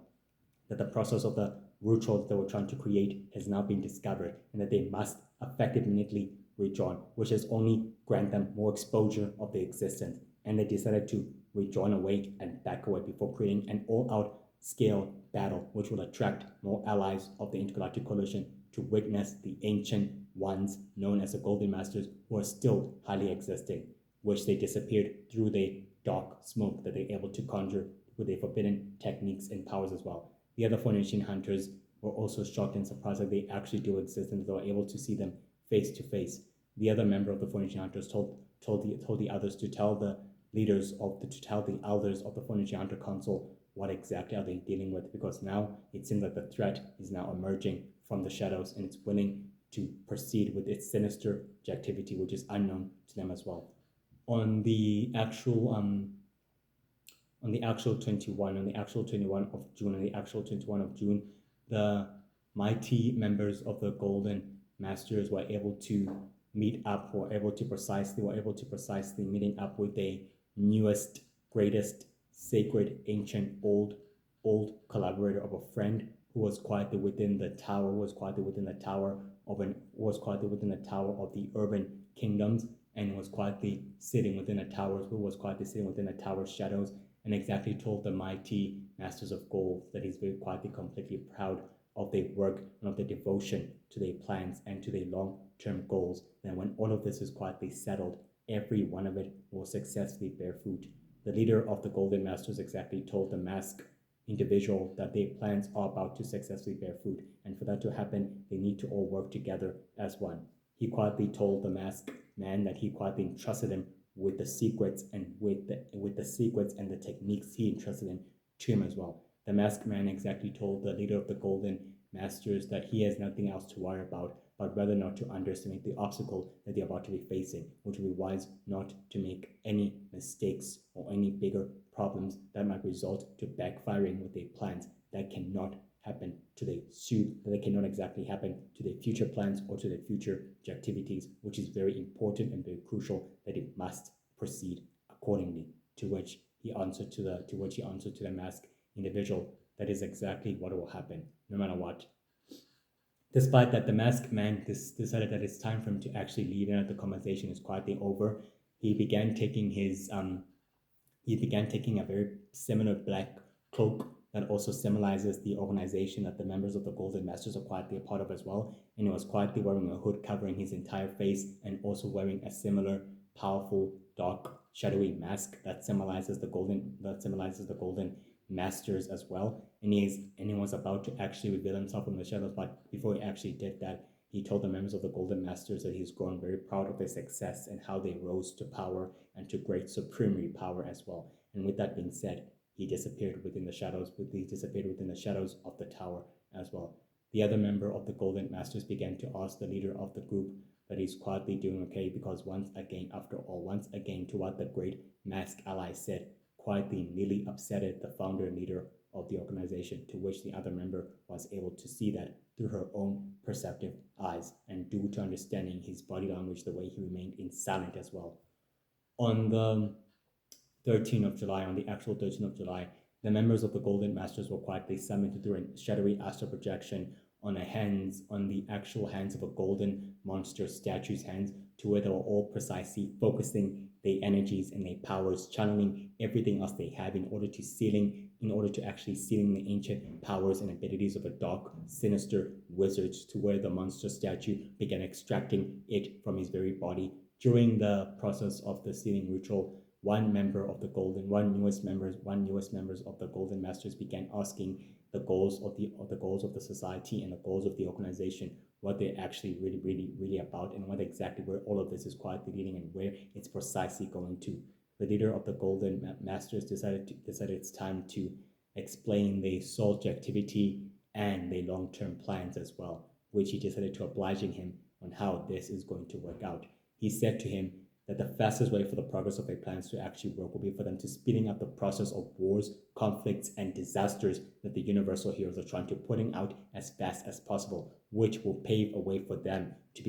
That the process of the ritual that they were trying to create has now been discovered, and that they must effectively withdraw, which has only grant them more exposure of their existence. And they decided to withdraw away and back away before creating an all-out scale battle, which will attract more allies of the Intergalactic Coalition to witness the ancient ones known as the Golden Masters, who are still highly existing, which they disappeared through the dark smoke that they're able to conjure with their forbidden techniques and powers as well. The other Phoenician hunters were also shocked and surprised that they actually do exist and they were able to see them face to face. The other member of the Phoenician hunters told the others to tell the elders of the Phoenician Hunter Council what exactly are they dealing with, because now it seems like the threat is now emerging from the shadows and it's willing to proceed with its sinister activity, which is unknown to them as well. On the actual 21 of June, the mighty members of the Golden Masters were able to precisely meeting up with the newest, greatest, sacred, ancient, old collaborator of a friend who was quietly within the tower of the urban kingdoms, and was quietly sitting within the tower's shadows, and exactly told the mighty masters of gold that he's very quietly completely proud of their work and of their devotion to their plans and to their long-term goals. And when all of this is quietly settled, every one of it will successfully bear fruit. the leader of the Golden Masters exactly told the masked individual that their plans are about to successfully bear fruit, and for that to happen, they need to all work together as one. He quietly told the masked man that he quietly entrusted him with the secrets and with the secrets and the techniques he entrusted in to him as well. The masked man exactly told the leader of the Golden Masters that he has nothing else to worry about, but rather not to underestimate the obstacle that they're about to be facing, which will be wise not to make any mistakes or any bigger problems that might result to backfiring with their plans that cannot happen to their suit, that cannot exactly happen to their future plans or to their future activities, which is very important and very crucial that it must proceed accordingly. To which he answered to the masked individual, that is exactly what will happen, no matter what. Despite that, the masked man decided that it's time for him to actually leave and that the conversation is quietly over. He began taking a very similar black cloak that also symbolizes the organization that the members of the Golden Masters are quietly a part of as well. And he was quietly wearing a hood covering his entire face and also wearing a similar powerful, dark, shadowy mask that symbolizes the Golden Masters as well. And he was about to actually reveal himself from the shadows, but before he actually did that, he told the members of the Golden Masters that he's grown very proud of their success and how they rose to power and to great supremacy power as well. And with that being said, he disappeared within the shadows of the tower as well. The other member of the Golden Masters began to ask the leader of the group that he's quietly doing okay, because once again, to what the great masked ally said, quietly nearly upsetted the founder and leader of the organization, to which the other member was able to see that through her own perceptive eyes, and due to understanding his body language, the way he remained in silent as well. On the 13th of July, on the actual 13th of July, the members of the Golden Masters were quietly summoned through a shadowy astral projection on the actual hands of a golden monster statue's hands, to where they were all precisely focusing their energies and their powers, channeling everything else they have in order to actually sealing the ancient powers and abilities of a dark, sinister wizard, to where the monster statue began extracting it from his very body. During the process of the sealing ritual, one newest members of the Golden Masters began asking the goals of the society and the goals of the organization, what they're actually really about, and what exactly where all of this is quietly leading and where it's precisely going to. The leader of the Golden Masters decided it's time to explain their soul activity and their long-term plans as well, which he decided to obliging him on how this is going to work out. He said to him that the fastest way for the progress of their plans to actually work will be for them to speeding up the process of wars, conflicts, and disasters that the universal heroes are trying to putting out as fast as possible, which will pave a way for them to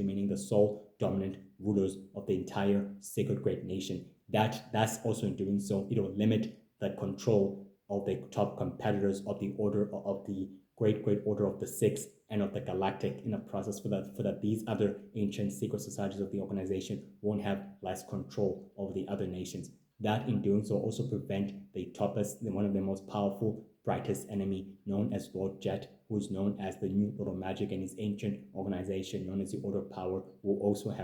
meaning the sole dominant rulers of the entire sacred great nation. That's also in doing so, it will limit the control of the top competitors of the great order of the Six and of the galactic in a process for that these other ancient secret societies of the organization won't have less control over the other nations. That in doing so also prevent one of the most powerful, brightest enemy, known as Lord Jet, who is known as the New Lord of Magic, and his ancient organization known as the Order of Power will also not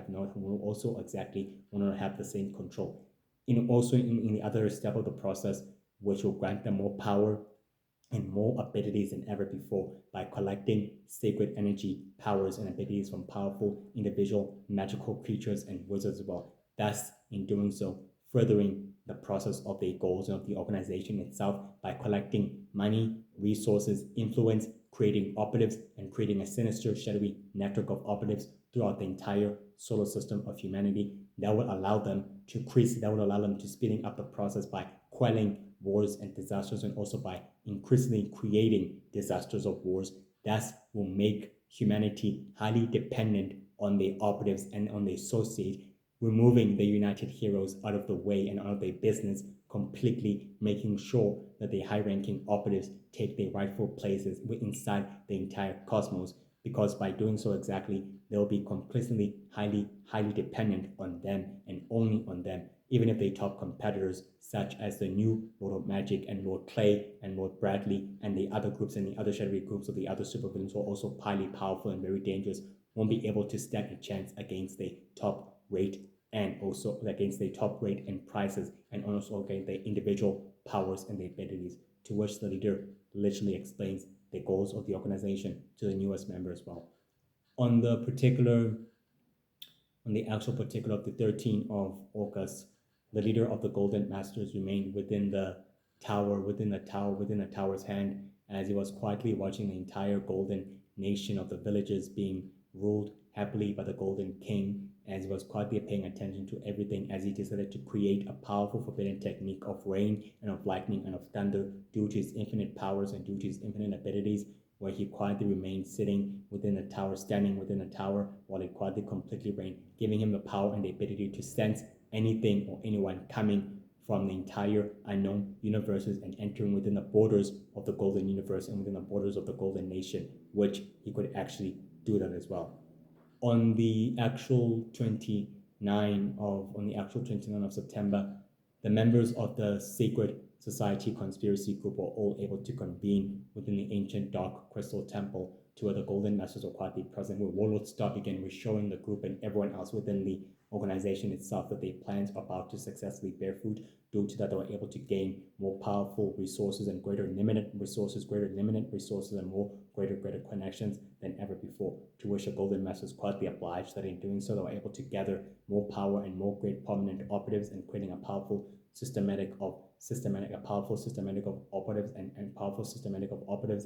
have the same control. In the other step of the process, which will grant them more power and more abilities than ever before by collecting sacred energy, powers, and abilities from powerful individual magical creatures and wizards as well. Thus, in doing so, furthering the process of the goals of the organization itself by collecting money, resources, influence, creating operatives, and creating a sinister, shadowy network of operatives throughout the entire solar system of humanity that will allow them to speeding up the process by quelling wars and disasters, and also by increasingly creating disasters of wars. That will make humanity highly dependent on the operatives and on the associate, removing the United Heroes out of the way and out of their business, completely making sure that the high-ranking operatives take their rightful places inside the entire cosmos, because by doing so exactly, they'll be completely highly dependent on them and only on them, even if they top competitors such as the new Lord of Magic and Lord Clay and Lord Bradley and the other groups and the other shadowy groups of the other supervillains who are also highly powerful and very dangerous, won't be able to stand a chance against the top rate and also against their top rate and prices, and also against their individual powers and their abilities, to which the leader literally explains the goals of the organization to the newest member as well. On the particular, on the actual particular of the 13th of August, the leader of the Golden Masters remained within the tower, within the tower's hand, as he was quietly watching the entire Golden Nation of the villages being ruled happily by the Golden King, as he was quietly paying attention to everything, as he decided to create a powerful forbidden technique of rain and of lightning and of thunder due to his infinite powers and due to his infinite abilities, where he quietly remained sitting within the tower, standing within the tower, while it quietly completely rained, giving him the power and the ability to sense anything or anyone coming from the entire unknown universes and entering within the borders of the Golden Universe and within the borders of the Golden Nation, which he could actually do that as well. On the actual 29th of September, the members of the Sacred Society conspiracy group were all able to convene within the ancient Dark Crystal Temple, to where the Golden Masters were quietly present, where Warlord Star began reassuring the group and everyone else within the organization itself that their plans are about to successfully bear fruit, due to that they were able to gain more powerful resources and greater limited resources, and more greater connections than ever before, to which the Golden Masters quietly obliged that in doing so they were able to gather more power and more great prominent operatives, and creating a powerful systematic of operatives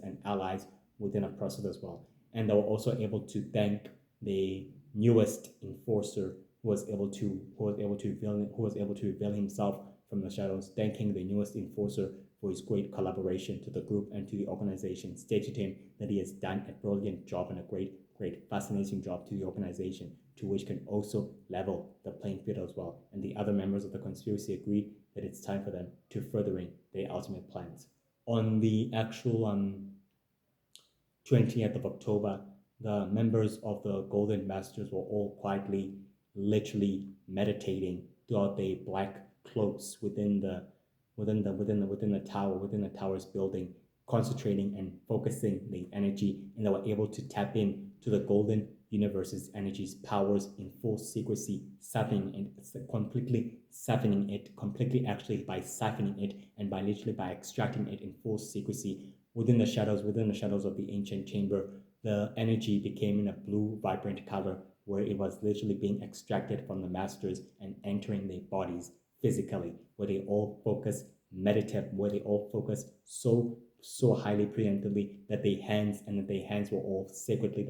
and allies within a process as well. And they were also able to thank the newest enforcer who was able to reveal himself from the shadows, thanking the newest enforcer for his great collaboration to the group and to the organization, stated to him that he has done a brilliant job and a great fascinating job to the organization, to which can also level the playing field as well. And the other members of the conspiracy agreed that it's time for them to furthering their ultimate plans. On the actual 20th of October, the members of the Golden Masters were all quietly, literally meditating throughout their black cloaks within the tower's building, concentrating and focusing the energy, and they were able to tap in to the Golden Universe's energies, powers in full secrecy, completely by siphoning it and by extracting it in full secrecy within the shadows of the ancient chamber. The energy became in a blue vibrant color, where it was literally being extracted from the masters and entering their bodies physically, where they all focus so highly preemptively that their hands were all secretly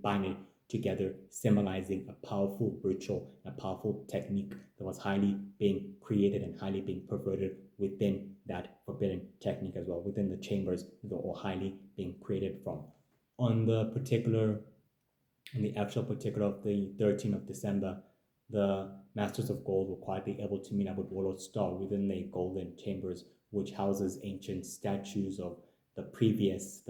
binded together, symbolizing a powerful ritual, a powerful technique that was highly being created and highly being perverted within that forbidden technique as well, within the chambers that were all highly being created from. On the actual particular of the 13th of December, the Masters of Gold were quietly able to meet up with Warlord Star within the Golden Chambers, which houses ancient statues of the previous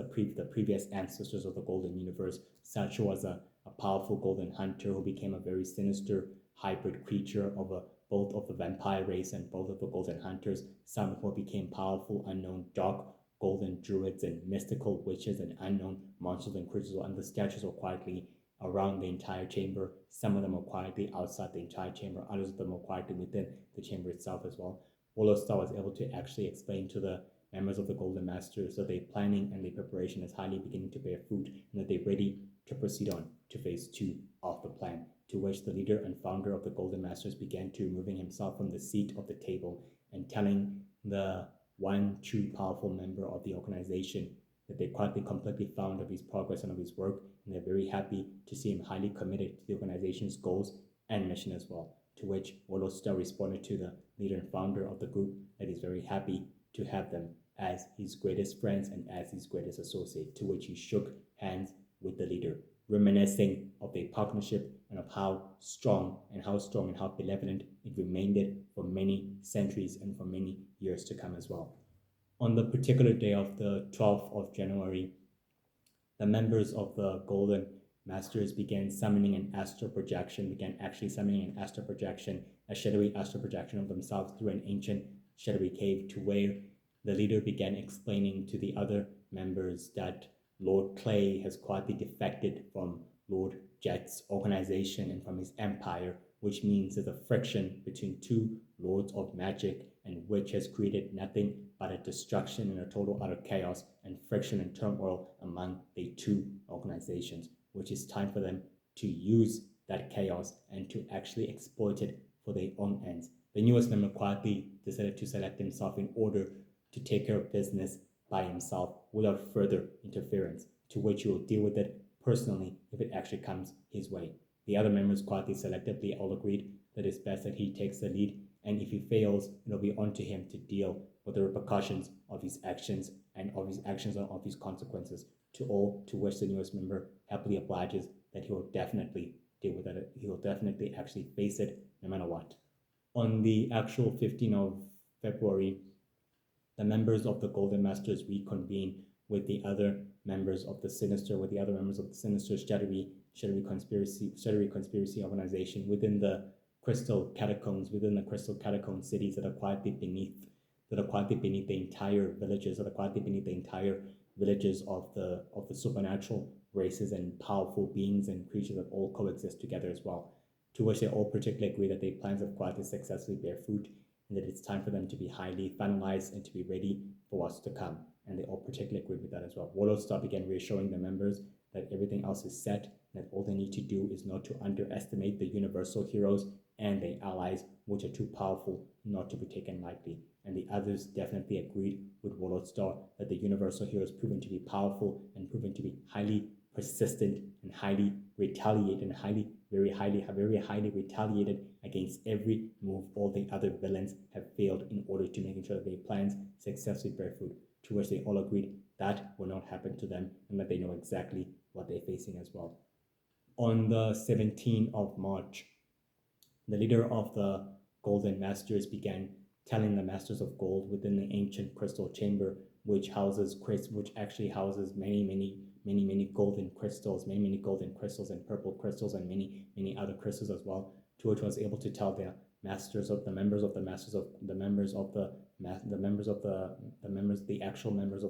ancestors of the Golden Universe. Such was a powerful golden hunter who became a very sinister hybrid creature of both of the vampire race and both of the golden hunters. Some who became powerful, unknown, dark golden druids and mystical witches and unknown monsters and creatures, and the statues were quietly around the entire chamber. Some of them were quietly outside the entire chamber, others of them were quietly within the chamber itself as well. Warlord Star was able to actually explain to the members of the Golden Masters that their planning and their preparation is highly beginning to bear fruit, and that they're ready to proceed on to phase 2 of the plan, to which the leader and founder of the Golden Masters began to removing himself from the seat of the table and telling the one true powerful member of the organization that they quietly completely found of his progress and of his work, and they're very happy to see him highly committed to the organization's goals and mission as well. To which Warlord Star responded to the leader and founder of the group that he's very happy to have them as his greatest friends and as his greatest associate, to which he shook hands with the leader, reminiscing of their partnership and of how strong and how benevolent it remained for many centuries and for many years to come as well. On the particular day of the 12th of January, the members of the Golden Masters began summoning an astral projection, a shadowy astral projection of themselves through an ancient shadowy cave, to where the leader began explaining to the other members that Lord Clay has quietly defected from Lord Jet's organization and from his empire, which means there's a friction between two lords of magic, and which has created nothing but a destruction and a total utter chaos and friction and turmoil among the two organizations, which is time for them to use that chaos and to actually exploit it for their own ends. The newest member quietly decided to select himself in order to take care of business by himself without further interference, to which he will deal with it personally if it actually comes his way. The other members quietly selectively all agreed that it's best that he takes the lead, and if he fails, it'll be on to him to deal with the repercussions of his actions and of his consequences. To all to which the newest member happily obliges that he will definitely deal with it. He will definitely actually face it no matter what. On the actual 15th of February, the members of the Golden Masters reconvene with the other members of the Sinister, shadowy conspiracy organization within the crystal catacombs cities that are quietly beneath the entire villages, of the supernatural races and powerful beings and creatures that all coexist together as well. To which they all particularly agree that their plans have quietly successfully bear fruit, and that it's time for them to be highly finalized and to be ready for what's to come. And they all particularly agree with that as well. Warlord Star began reassuring the members that everything else is set, and that all they need to do is not to underestimate the universal heroes and their allies, which are too powerful not to be taken lightly. And the others definitely agreed with Warlord Star that the universal heroes proven to be powerful and proven to be highly persistent and highly retaliated and very highly retaliated against every move all the other villains have failed in order to making sure that their plans successfully bear fruit, to which they all agreed that will not happen to them and that they know exactly what they're facing as well. On the 17th of March, the leader of the Golden Masters began telling the Masters of Gold within the ancient crystal chamber, which actually houses many golden crystals, many golden crystals and purple crystals and many other crystals as well, to which was able to tell the actual members of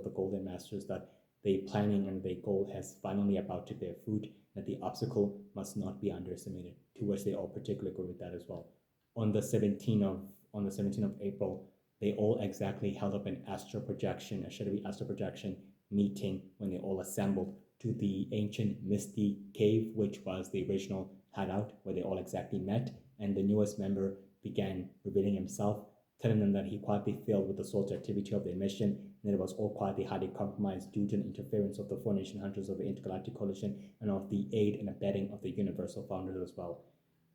the Golden Masters that their planning and their goal has finally about to bear fruit, that the obstacle must not be underestimated, to which they all particularly agree with that as well. On the 17th of April, they all exactly held up a shadowy astral projection meeting when they all assembled to the ancient Misty Cave, which was the original hideout where they all exactly met, and the newest member began revealing himself, telling them that he quietly failed with the sole activity of their mission, and that it was all quietly highly compromised due to an interference of the Four Nation Hunters of the Intergalactic Coalition and of the aid and abetting of the Universal Founders as well.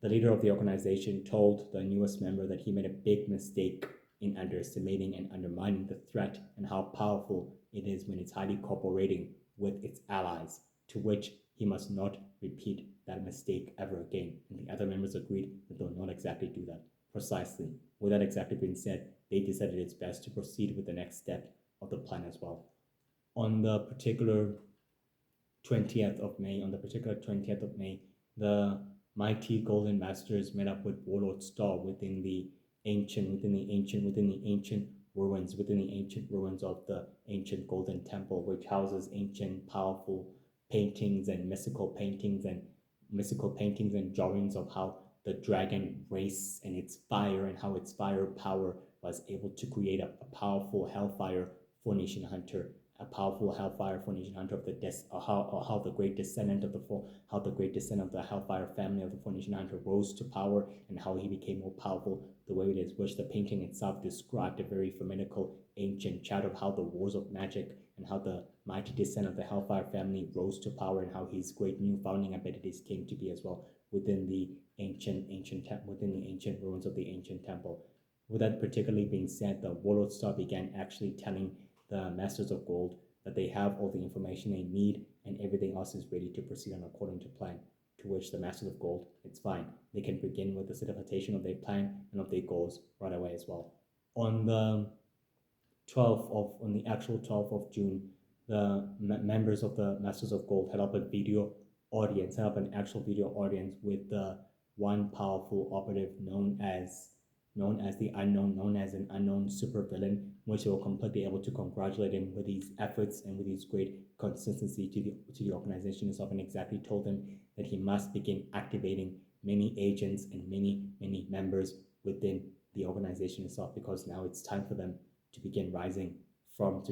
The leader of the organization told the newest member that he made a big mistake in underestimating and undermining the threat and how powerful it is when it's highly cooperating with its allies, to which he must not repeat that mistake ever again. And the other members agreed that they'll not exactly do that. Precisely. With that exactly being said, they decided it's best to proceed with the next step of the plan as well. On the particular 20th of May, the mighty Golden Masters met up with Warlord Star within the ancient ruins of the ancient Golden Temple, which houses ancient powerful paintings and mystical paintings and drawings of how the dragon race and its fire and how its fire power was able to create a powerful hellfire Four Nation Hunter, of how the great descendant of the Hellfire family of the Four Nation Hunter rose to power and how he became more powerful the way it is, which the painting itself described a very formidable ancient chat of how the wars of magic and how the mighty descent of the Hellfire family rose to power and how his great new founding abilities came to be as well within the ancient ruins of the ancient temple. With that particularly being said, the Warlord Star began actually telling the Masters of Gold that they have all the information they need and everything else is ready to proceed on according to plan. To which the Masters of Gold, it's fine. They can begin with the solidification of their plan and of their goals right away as well. On the actual 12th of June, the members of the Masters of Gold set up an actual video audience with the one powerful operative known as an unknown supervillain, which they were completely able to congratulate him with his efforts and with his great consistency to the organization itself, and exactly told him that he must begin activating many agents and many members within the organization itself, because now it's time for them to begin rising from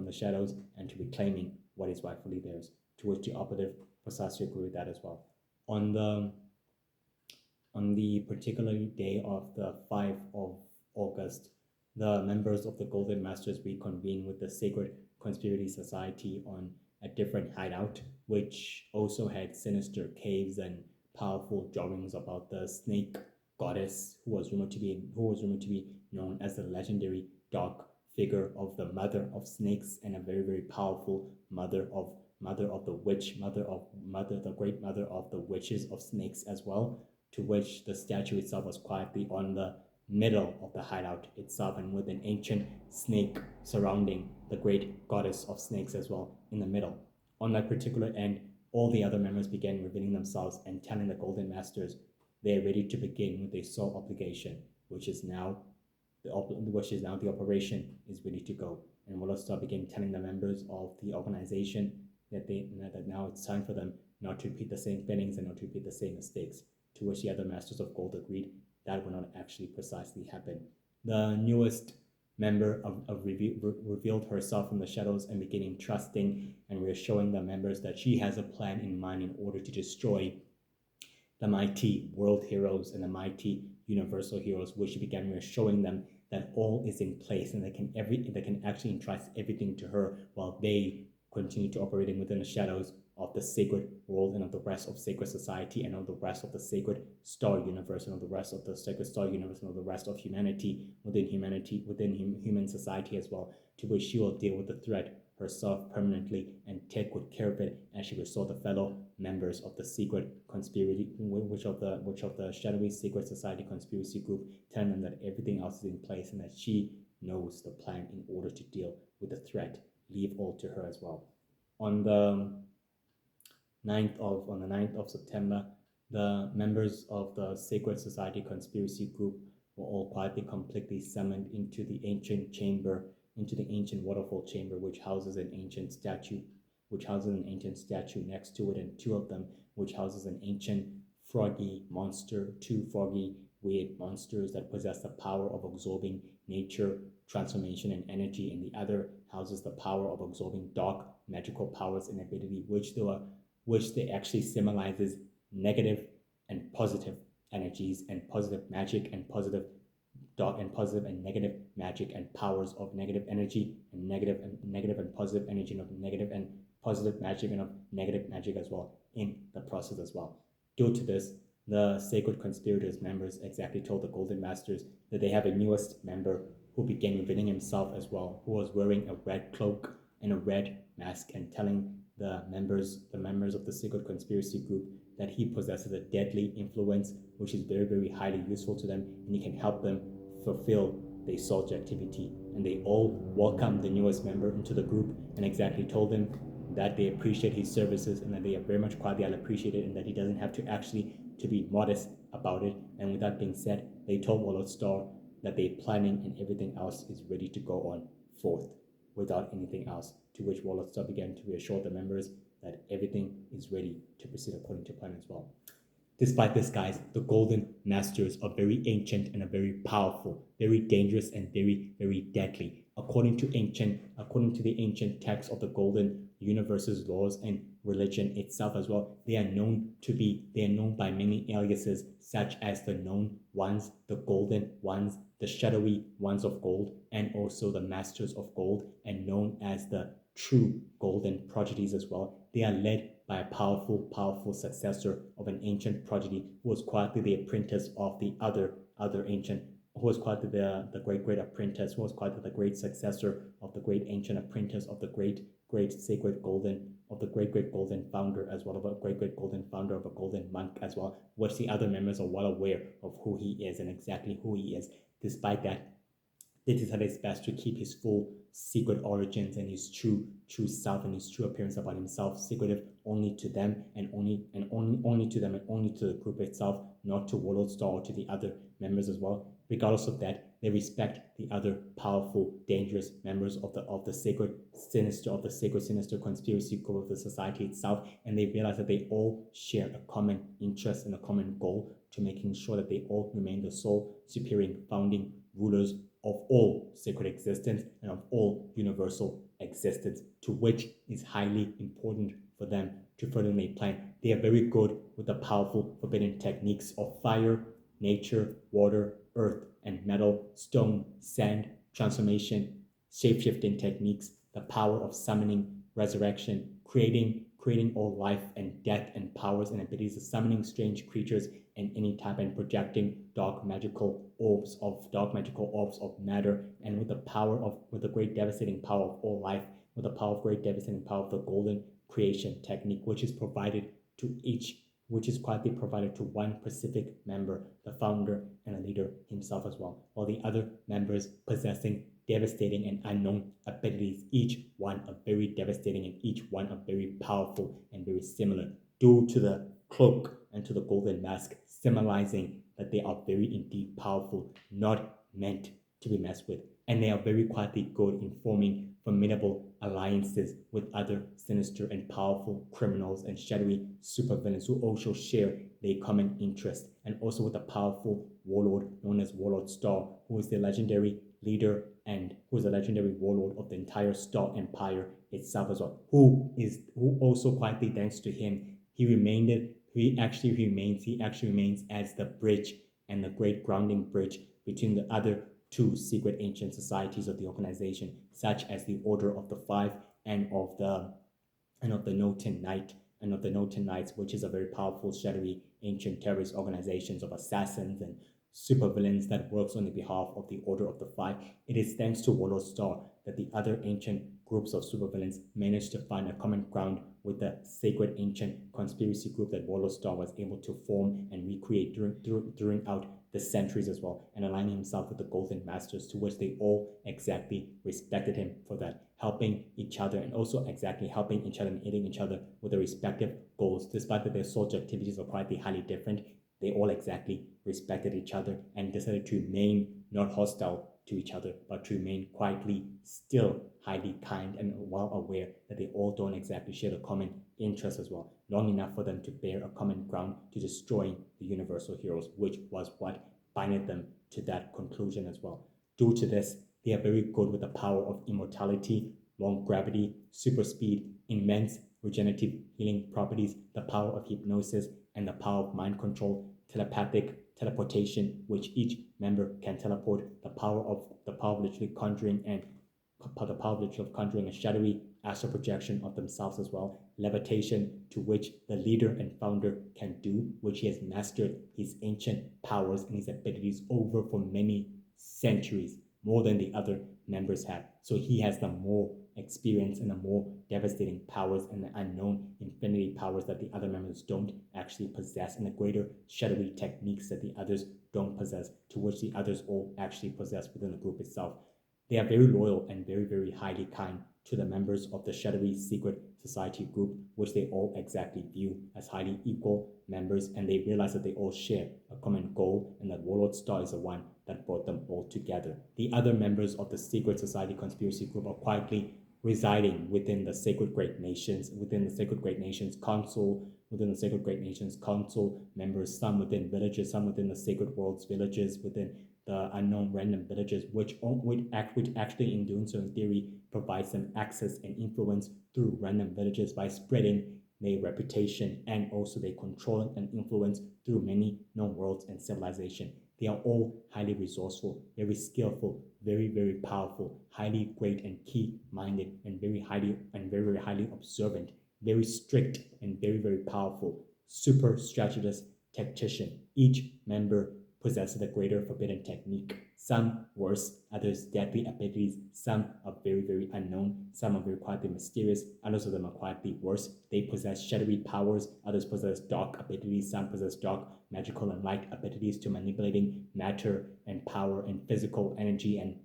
the shadows and to reclaiming what is rightfully theirs. To which the operative precisely agree with that as well. On the particular day of the 5th of August, the members of the Golden Masters reconvene with the Sacred Conspiracy Society on a different hideout, which also had sinister caves and powerful drawings about the snake goddess who was rumored to be known as the legendary dark figure of the mother of snakes and a very powerful mother of the great mother of the witches of snakes as well, to which the statue itself was quietly on the middle of the hideout itself, and with an ancient snake surrounding the great goddess of snakes as well in the middle. On that particular end, all the other members began revealing themselves and telling the Golden Masters they are ready to begin with their sole obligation, which is now the operation is ready to go. And Wollastar began telling the members of the organization that now it's time for them not to repeat the same failings and not to repeat the same mistakes. To which the other Masters of Gold agreed that would not actually precisely happen. The newest member revealed herself from the shadows and beginning trusting and reassuring the members that she has a plan in mind in order to destroy the mighty world heroes and the mighty universal heroes, which she began reassuring them that all is in place and they can actually entrust everything to her while they continue to operating within the shadows of the sacred world and of the rest of sacred society and of the rest of the sacred star universe and of the rest of the sacred star universe and of the rest of humanity within human society as well, to which she will deal with the threat herself permanently and take good care of it as she restore the fellow members of the secret conspiracy, which of the shadowy secret society conspiracy group, telling them that everything else is in place and that she knows the plan in order to deal with the threat. Leave all to her as well. On the 9th of September, the members of the Sacred Society Conspiracy Group were all quietly completely summoned into the ancient waterfall chamber, which houses an ancient statue next to it, and two of them, which houses an ancient two froggy weird monsters that possess the power of absorbing nature, transformation, and energy, and the other houses the power of absorbing dark magical powers and ability, which they actually symbolizes negative and positive energies and positive magic and positive dark and positive and negative magic and powers of negative energy and negative and positive energy and of negative and positive magic and of negative magic as well in the process as well. Due to this, the Sacred Conspirators members exactly told the Golden Masters that they have a newest member who began revealing himself as well, who was wearing a red cloak and a red mask, and telling the members of the Secret Conspiracy Group that he possesses a deadly influence which is very highly useful to them, and he can help them fulfill their soul activity. And they all welcomed the newest member into the group and exactly told him that they appreciate his services and that they are very much quietly appreciated, and that he doesn't have to actually to be modest about it. And with that being said, they told Wollastar that their planning and everything else is ready to go on forth without anything else, to which Wollastar began to reassure the members that everything is ready to proceed according to plan as well. Despite this, guys, the Golden Masters are very ancient and are very powerful, very dangerous, and very deadly. According to the ancient texts of the Golden Universe's laws and religion itself as well, they are known by many aliases, such as the known ones, the golden ones, the shadowy ones of gold, and also the masters of gold, and known as the true golden prodigies as well. They are led by a powerful successor of an ancient prodigy who was quietly the apprentice of the other ancient, who was quietly the great apprentice, who was quietly the great successor of the great ancient apprentice of the great sacred golden, of the great golden founder as well, of a great golden founder of a golden monk as well, which the other members are well aware of who he is and exactly who he is. Despite that, they decided it's best to keep his full secret origins and his true self and his true appearance about himself secretive only to them and only to the group itself, not to Wollastar or to the other members as well. Regardless of that, they respect the other powerful, dangerous members of the sacred sinister conspiracy group of the society itself, and they realize that they all share a common interest and a common goal to making sure that they all remain the sole superior founding rulers of all sacred existence and of all universal existence, to which is highly important for them to furtherly plan. They are very good with the powerful forbidden techniques of fire, nature, water, earth, and metal, stone, sand, transformation, shape-shifting techniques, the power of summoning, resurrection, creating all life and death and powers and abilities of summoning strange creatures and any type and projecting dark magical orbs of matter, and with the great devastating power of all life, with the power of great devastating power of the golden creation technique, which is quietly provided to one specific member, the founder and the leader himself as well, while the other members possessing devastating and unknown abilities, each one are very devastating and each one are very powerful and very similar, due to the cloak and to the golden mask, symbolizing that they are very indeed powerful, not meant to be messed with. And they are very quietly good in forming formidable alliances with other sinister and powerful criminals and shadowy supervillains who also share their common interest, and also with a powerful warlord known as Warlord Star, who is the legendary leader and who is the legendary warlord of the entire Star Empire itself as well, who also quietly, thanks to him, he actually remains as the bridge and the great grounding bridge between the other two secret ancient societies of the organization, such as the Order of the Five and of the Noten Knights, which is a very powerful, shadowy, ancient terrorist organizations of assassins and supervillains that works on the behalf of the Order of the Five. It is thanks to Warlord Star that the other ancient groups of supervillains managed to find a common ground with the sacred ancient conspiracy group that Warlord Star was able to form and recreate throughout the centuries as well, and aligning himself with the Golden Masters, to which they all exactly respected him for that, helping each other and also exactly helping each other and aiding each other with their respective goals. Despite that their soldier activities are quite highly different, they all exactly respected each other and decided to remain not hostile to each other, but to remain quietly, still highly kind and well aware that they all don't exactly share the common interest as well, long enough for them to bear a common ground to destroying the universal heroes, which was what binded them to that conclusion as well. Due to this, they are very good with the power of immortality, long gravity, super speed, immense regenerative healing properties, the power of hypnosis, and the power of mind control, teleportation, which each member can teleport, the power of literally conjuring a shadowy astral projection of themselves as well, levitation, to which the leader and founder can do, which he has mastered his ancient powers and his abilities over for many centuries, more than the other members have. So he has the more experience and the more devastating powers and the unknown infinity powers that the other members don't actually possess, and the greater shadowy techniques that the others don't possess, to which the others all actually possess within the group itself. They are very loyal and very, very highly kind to the members of the shadowy secret society group, which they all exactly view as highly equal members, and they realize that they all share a common goal, and that Warlord Star is the one that brought them all together. The other members of the secret society conspiracy group are quietly residing within the Sacred Great Nations, within the Sacred Great Nations Council, members, some within villages, some within the Sacred Worlds villages, within the unknown random villages, which actually in doing so in theory provides them access and influence through random villages by spreading their reputation, and also their control and influence through many known worlds and civilization. They are all highly resourceful, very skillful, very, very powerful, highly great and key-minded, and very highly observant, very strict and very, very powerful, super strategist tactician. Each member possesses a greater forbidden technique. Some worse, others deadly abilities. Some are very, very unknown. Some are very quietly mysterious. Others of them are quietly worse. They possess shadowy powers. Others possess dark abilities. Some possess dark, magical, and light abilities to manipulating matter and power and physical energy and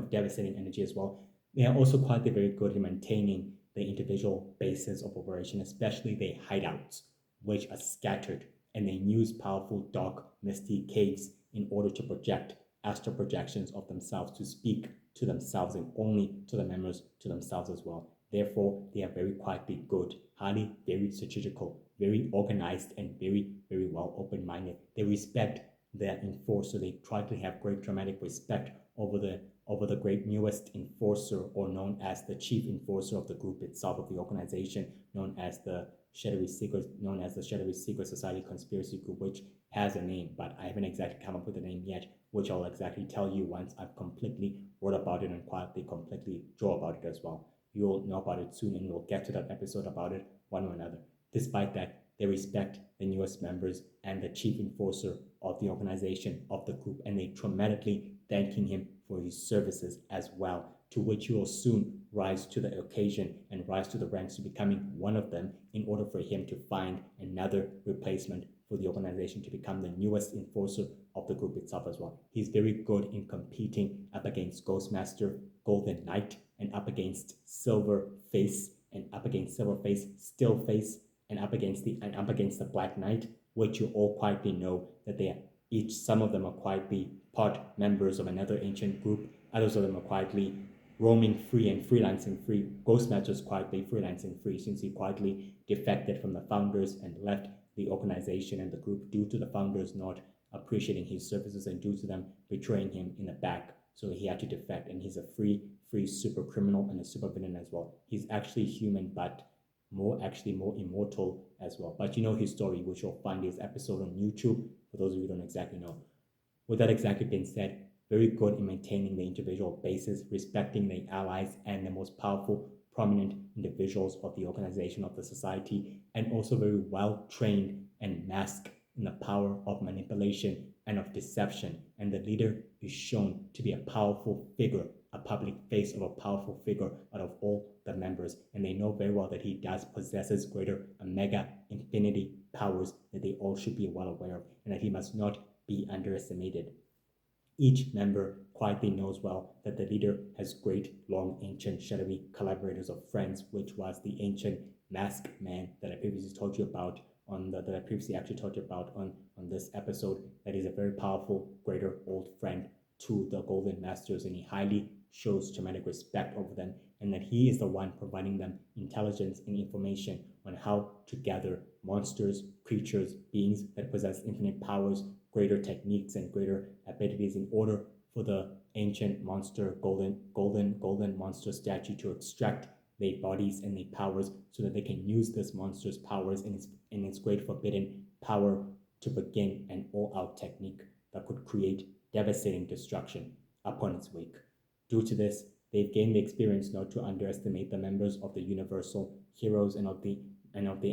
devastating energy as well. They are also quietly very good in maintaining the individual bases of operation, especially their hideouts, which are scattered, and they use powerful, dark, misty caves in order to project astral projections of themselves to speak to themselves and only to the members, to themselves as well. Therefore, they are very quietly good, highly, very strategical, very organized, and very, very well open-minded. They respect their enforcer. They try to have great dramatic respect over the great newest enforcer, or known as the chief enforcer of the group itself, of the organization, known as the Shadowy Secret Society Conspiracy Group, which has a name, but I haven't exactly come up with a name yet, which I'll exactly tell you once I've completely wrote about it and quietly completely draw about it as well. You'll know about it soon, and we'll get to that episode about it one way or another. Despite that, they respect the newest members and the chief enforcer of the organization, of the group, and they dramatically thanking him for his services as well, to which he will soon rise to the occasion and rise to the ranks to becoming one of them, in order for him to find another replacement for the organization to become the newest enforcer of the group itself as well. He's very good in competing up against Ghostmaster, Golden Knight, and up against Silver Face, and up against Silver Face, Still Face, and up against the Black Knight, which you all quietly know that they are each, some of them are quietly part members of another ancient group, others of them are quietly roaming free and freelancing free. Ghostmaster is quietly freelancing free, since he quietly defected from the founders and left the organization and the group due to the founders not appreciating his services and due to them betraying him in the back. So he had to defect, and he's a free super criminal and a super villain as well. He's actually human, but more immortal as well. But you know his story, which you'll find his episode on YouTube, for those of you who don't exactly know. With that exactly being said, very good in maintaining the individual bases, respecting the allies and the most powerful, prominent individuals of the organization, of the society, and also very well trained and masked in the power of manipulation and of deception. And the leader is shown to be a powerful figure, a public face of a powerful figure out of all the members. And they know very well that he possesses greater omega infinity powers that they all should be well aware of, and that he must not be underestimated. Each member quietly knows well that the leader has great, long, ancient, shadowy collaborators of friends, which was the ancient masked man that I previously told you about on this episode. That is a very powerful, greater old friend to the Golden Masters, and he highly shows tremendous respect over them, and that he is the one providing them intelligence and information on how to gather monsters, creatures, beings that possess infinite powers, greater techniques, and greater abilities, in order for the ancient monster golden monster statue to extract their bodies and their powers, so that they can use this monster's powers and its great forbidden power to begin an all-out technique that could create devastating destruction upon its wake. Due to this, they've gained the experience not to underestimate the members of the Universal Heroes and of the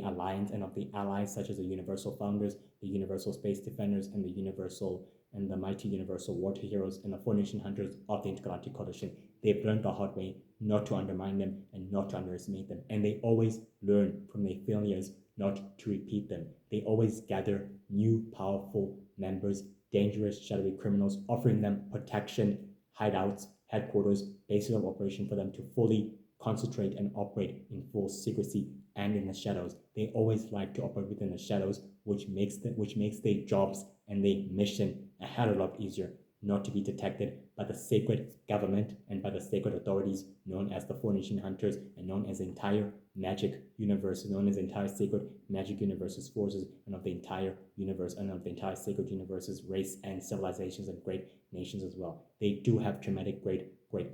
Alliance and of the allies, such as the Universal Founders, the Universal Space Defenders, and the mighty Universal Water Heroes, and the Four Nation Hunters of the Intergalactic Coalition. They've learned the hard way not to undermine them and not to underestimate them, and they always learn from their failures not to repeat them. They always gather new powerful members, dangerous shadowy criminals, offering them protection, hideouts, headquarters, bases of operation for them to fully concentrate and operate in full secrecy and in the shadows. They always like to operate within the shadows, which makes their jobs and their mission a hell of a lot easier, not to be detected by the sacred government and by the sacred authorities known as the Four Nation Hunters, and known as the entire magic universe, known as the entire sacred magic universe's forces, and of the entire universe, and of the entire sacred universe's race and civilizations and great nations as well. They do have traumatic, great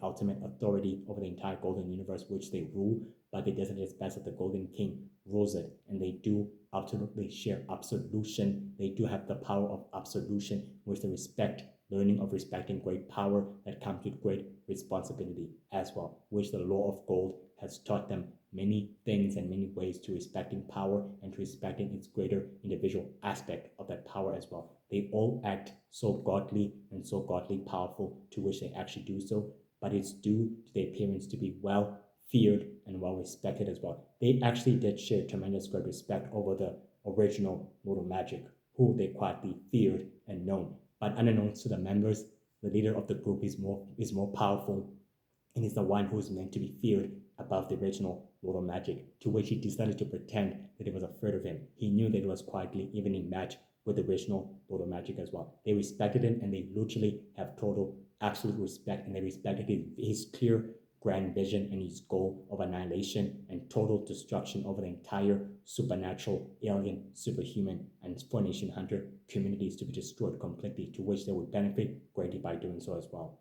ultimate authority over the entire golden universe, which they rule, but it doesn't just best that the Golden King rules it, and they do absolutely share absolution. They do have the power of absolution, which they respect, learning of respecting great power that comes with great responsibility as well, which the law of gold has taught them many things and many ways to respecting power and to respecting its greater individual aspect of that power as well. They all act so godly and so godly powerful, to which they actually do so, but it's due to their appearance to be well feared and well respected as well. They actually did share tremendous great respect over the original Lord of Magic, who they quietly feared and known. But unbeknownst to the members, the leader of the group is more powerful, and is the one who is meant to be feared above the original Lord of Magic, to which he decided to pretend that he was afraid of him. He knew that he was quietly even in match with the original Lord of Magic as well. They respected him, and they literally have total, absolute respect, and they respected his clear, grand vision and his goal of annihilation and total destruction over the entire supernatural, alien, superhuman, and Formation Hunter communities to be destroyed completely, to which they would benefit greatly by doing so as well.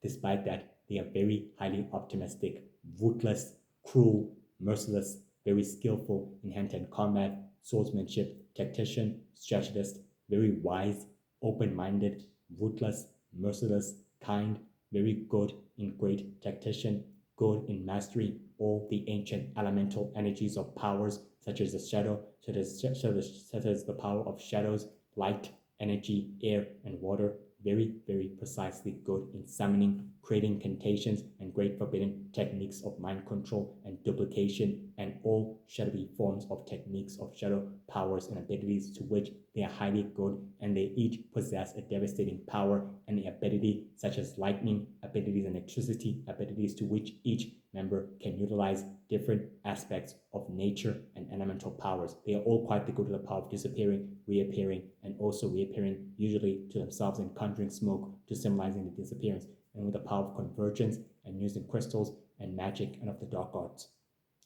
Despite that, they are very highly optimistic, ruthless, cruel, merciless, very skillful in hand-to-hand combat, swordsmanship, tactician, strategist, very wise, open-minded, ruthless, merciless, kind, very good in great tactician, good in mastery all the ancient elemental energies of powers such as the shadow, such as the power of shadows, light, energy, air, and water. Very, very precisely good in summoning, creating contagions, and great forbidden techniques of mind control and duplication, and all shadowy forms of techniques of shadow powers and abilities to which they are highly good, and they each possess a devastating power and the ability such as lightning, abilities and electricity, abilities to which each member can utilize different aspects of nature and elemental powers. They are all quite good to the power of disappearing, reappearing, and also reappearing usually to themselves and conjuring smoke to symbolizing the disappearance, and with the power of convergence and using crystals and magic and of the dark arts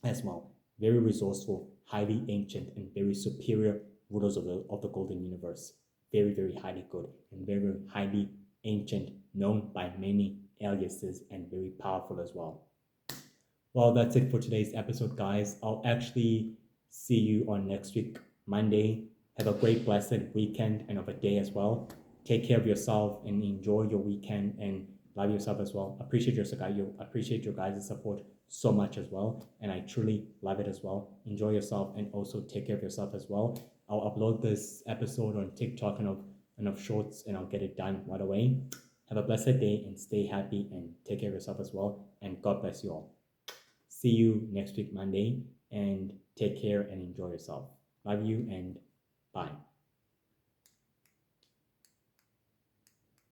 as well. Very resourceful, highly ancient, and very superior rulers of the golden universe. Very, very highly good and very, very highly ancient, known by many aliases, and very powerful as well. Well, that's it for today's episode, guys. I'll actually see you on next week, Monday. Have a great, blessed weekend and of a day as well. Take care of yourself and enjoy your weekend and love yourself as well. Appreciate your guys' support so much as well, and I truly love it as well. Enjoy yourself and also take care of yourself as well. I'll upload this episode on TikTok and of shorts, and I'll get it done right away. Have a blessed day and stay happy and take care of yourself as well. And God bless you all. See you next week, Monday, and take care and enjoy yourself. Love you and bye.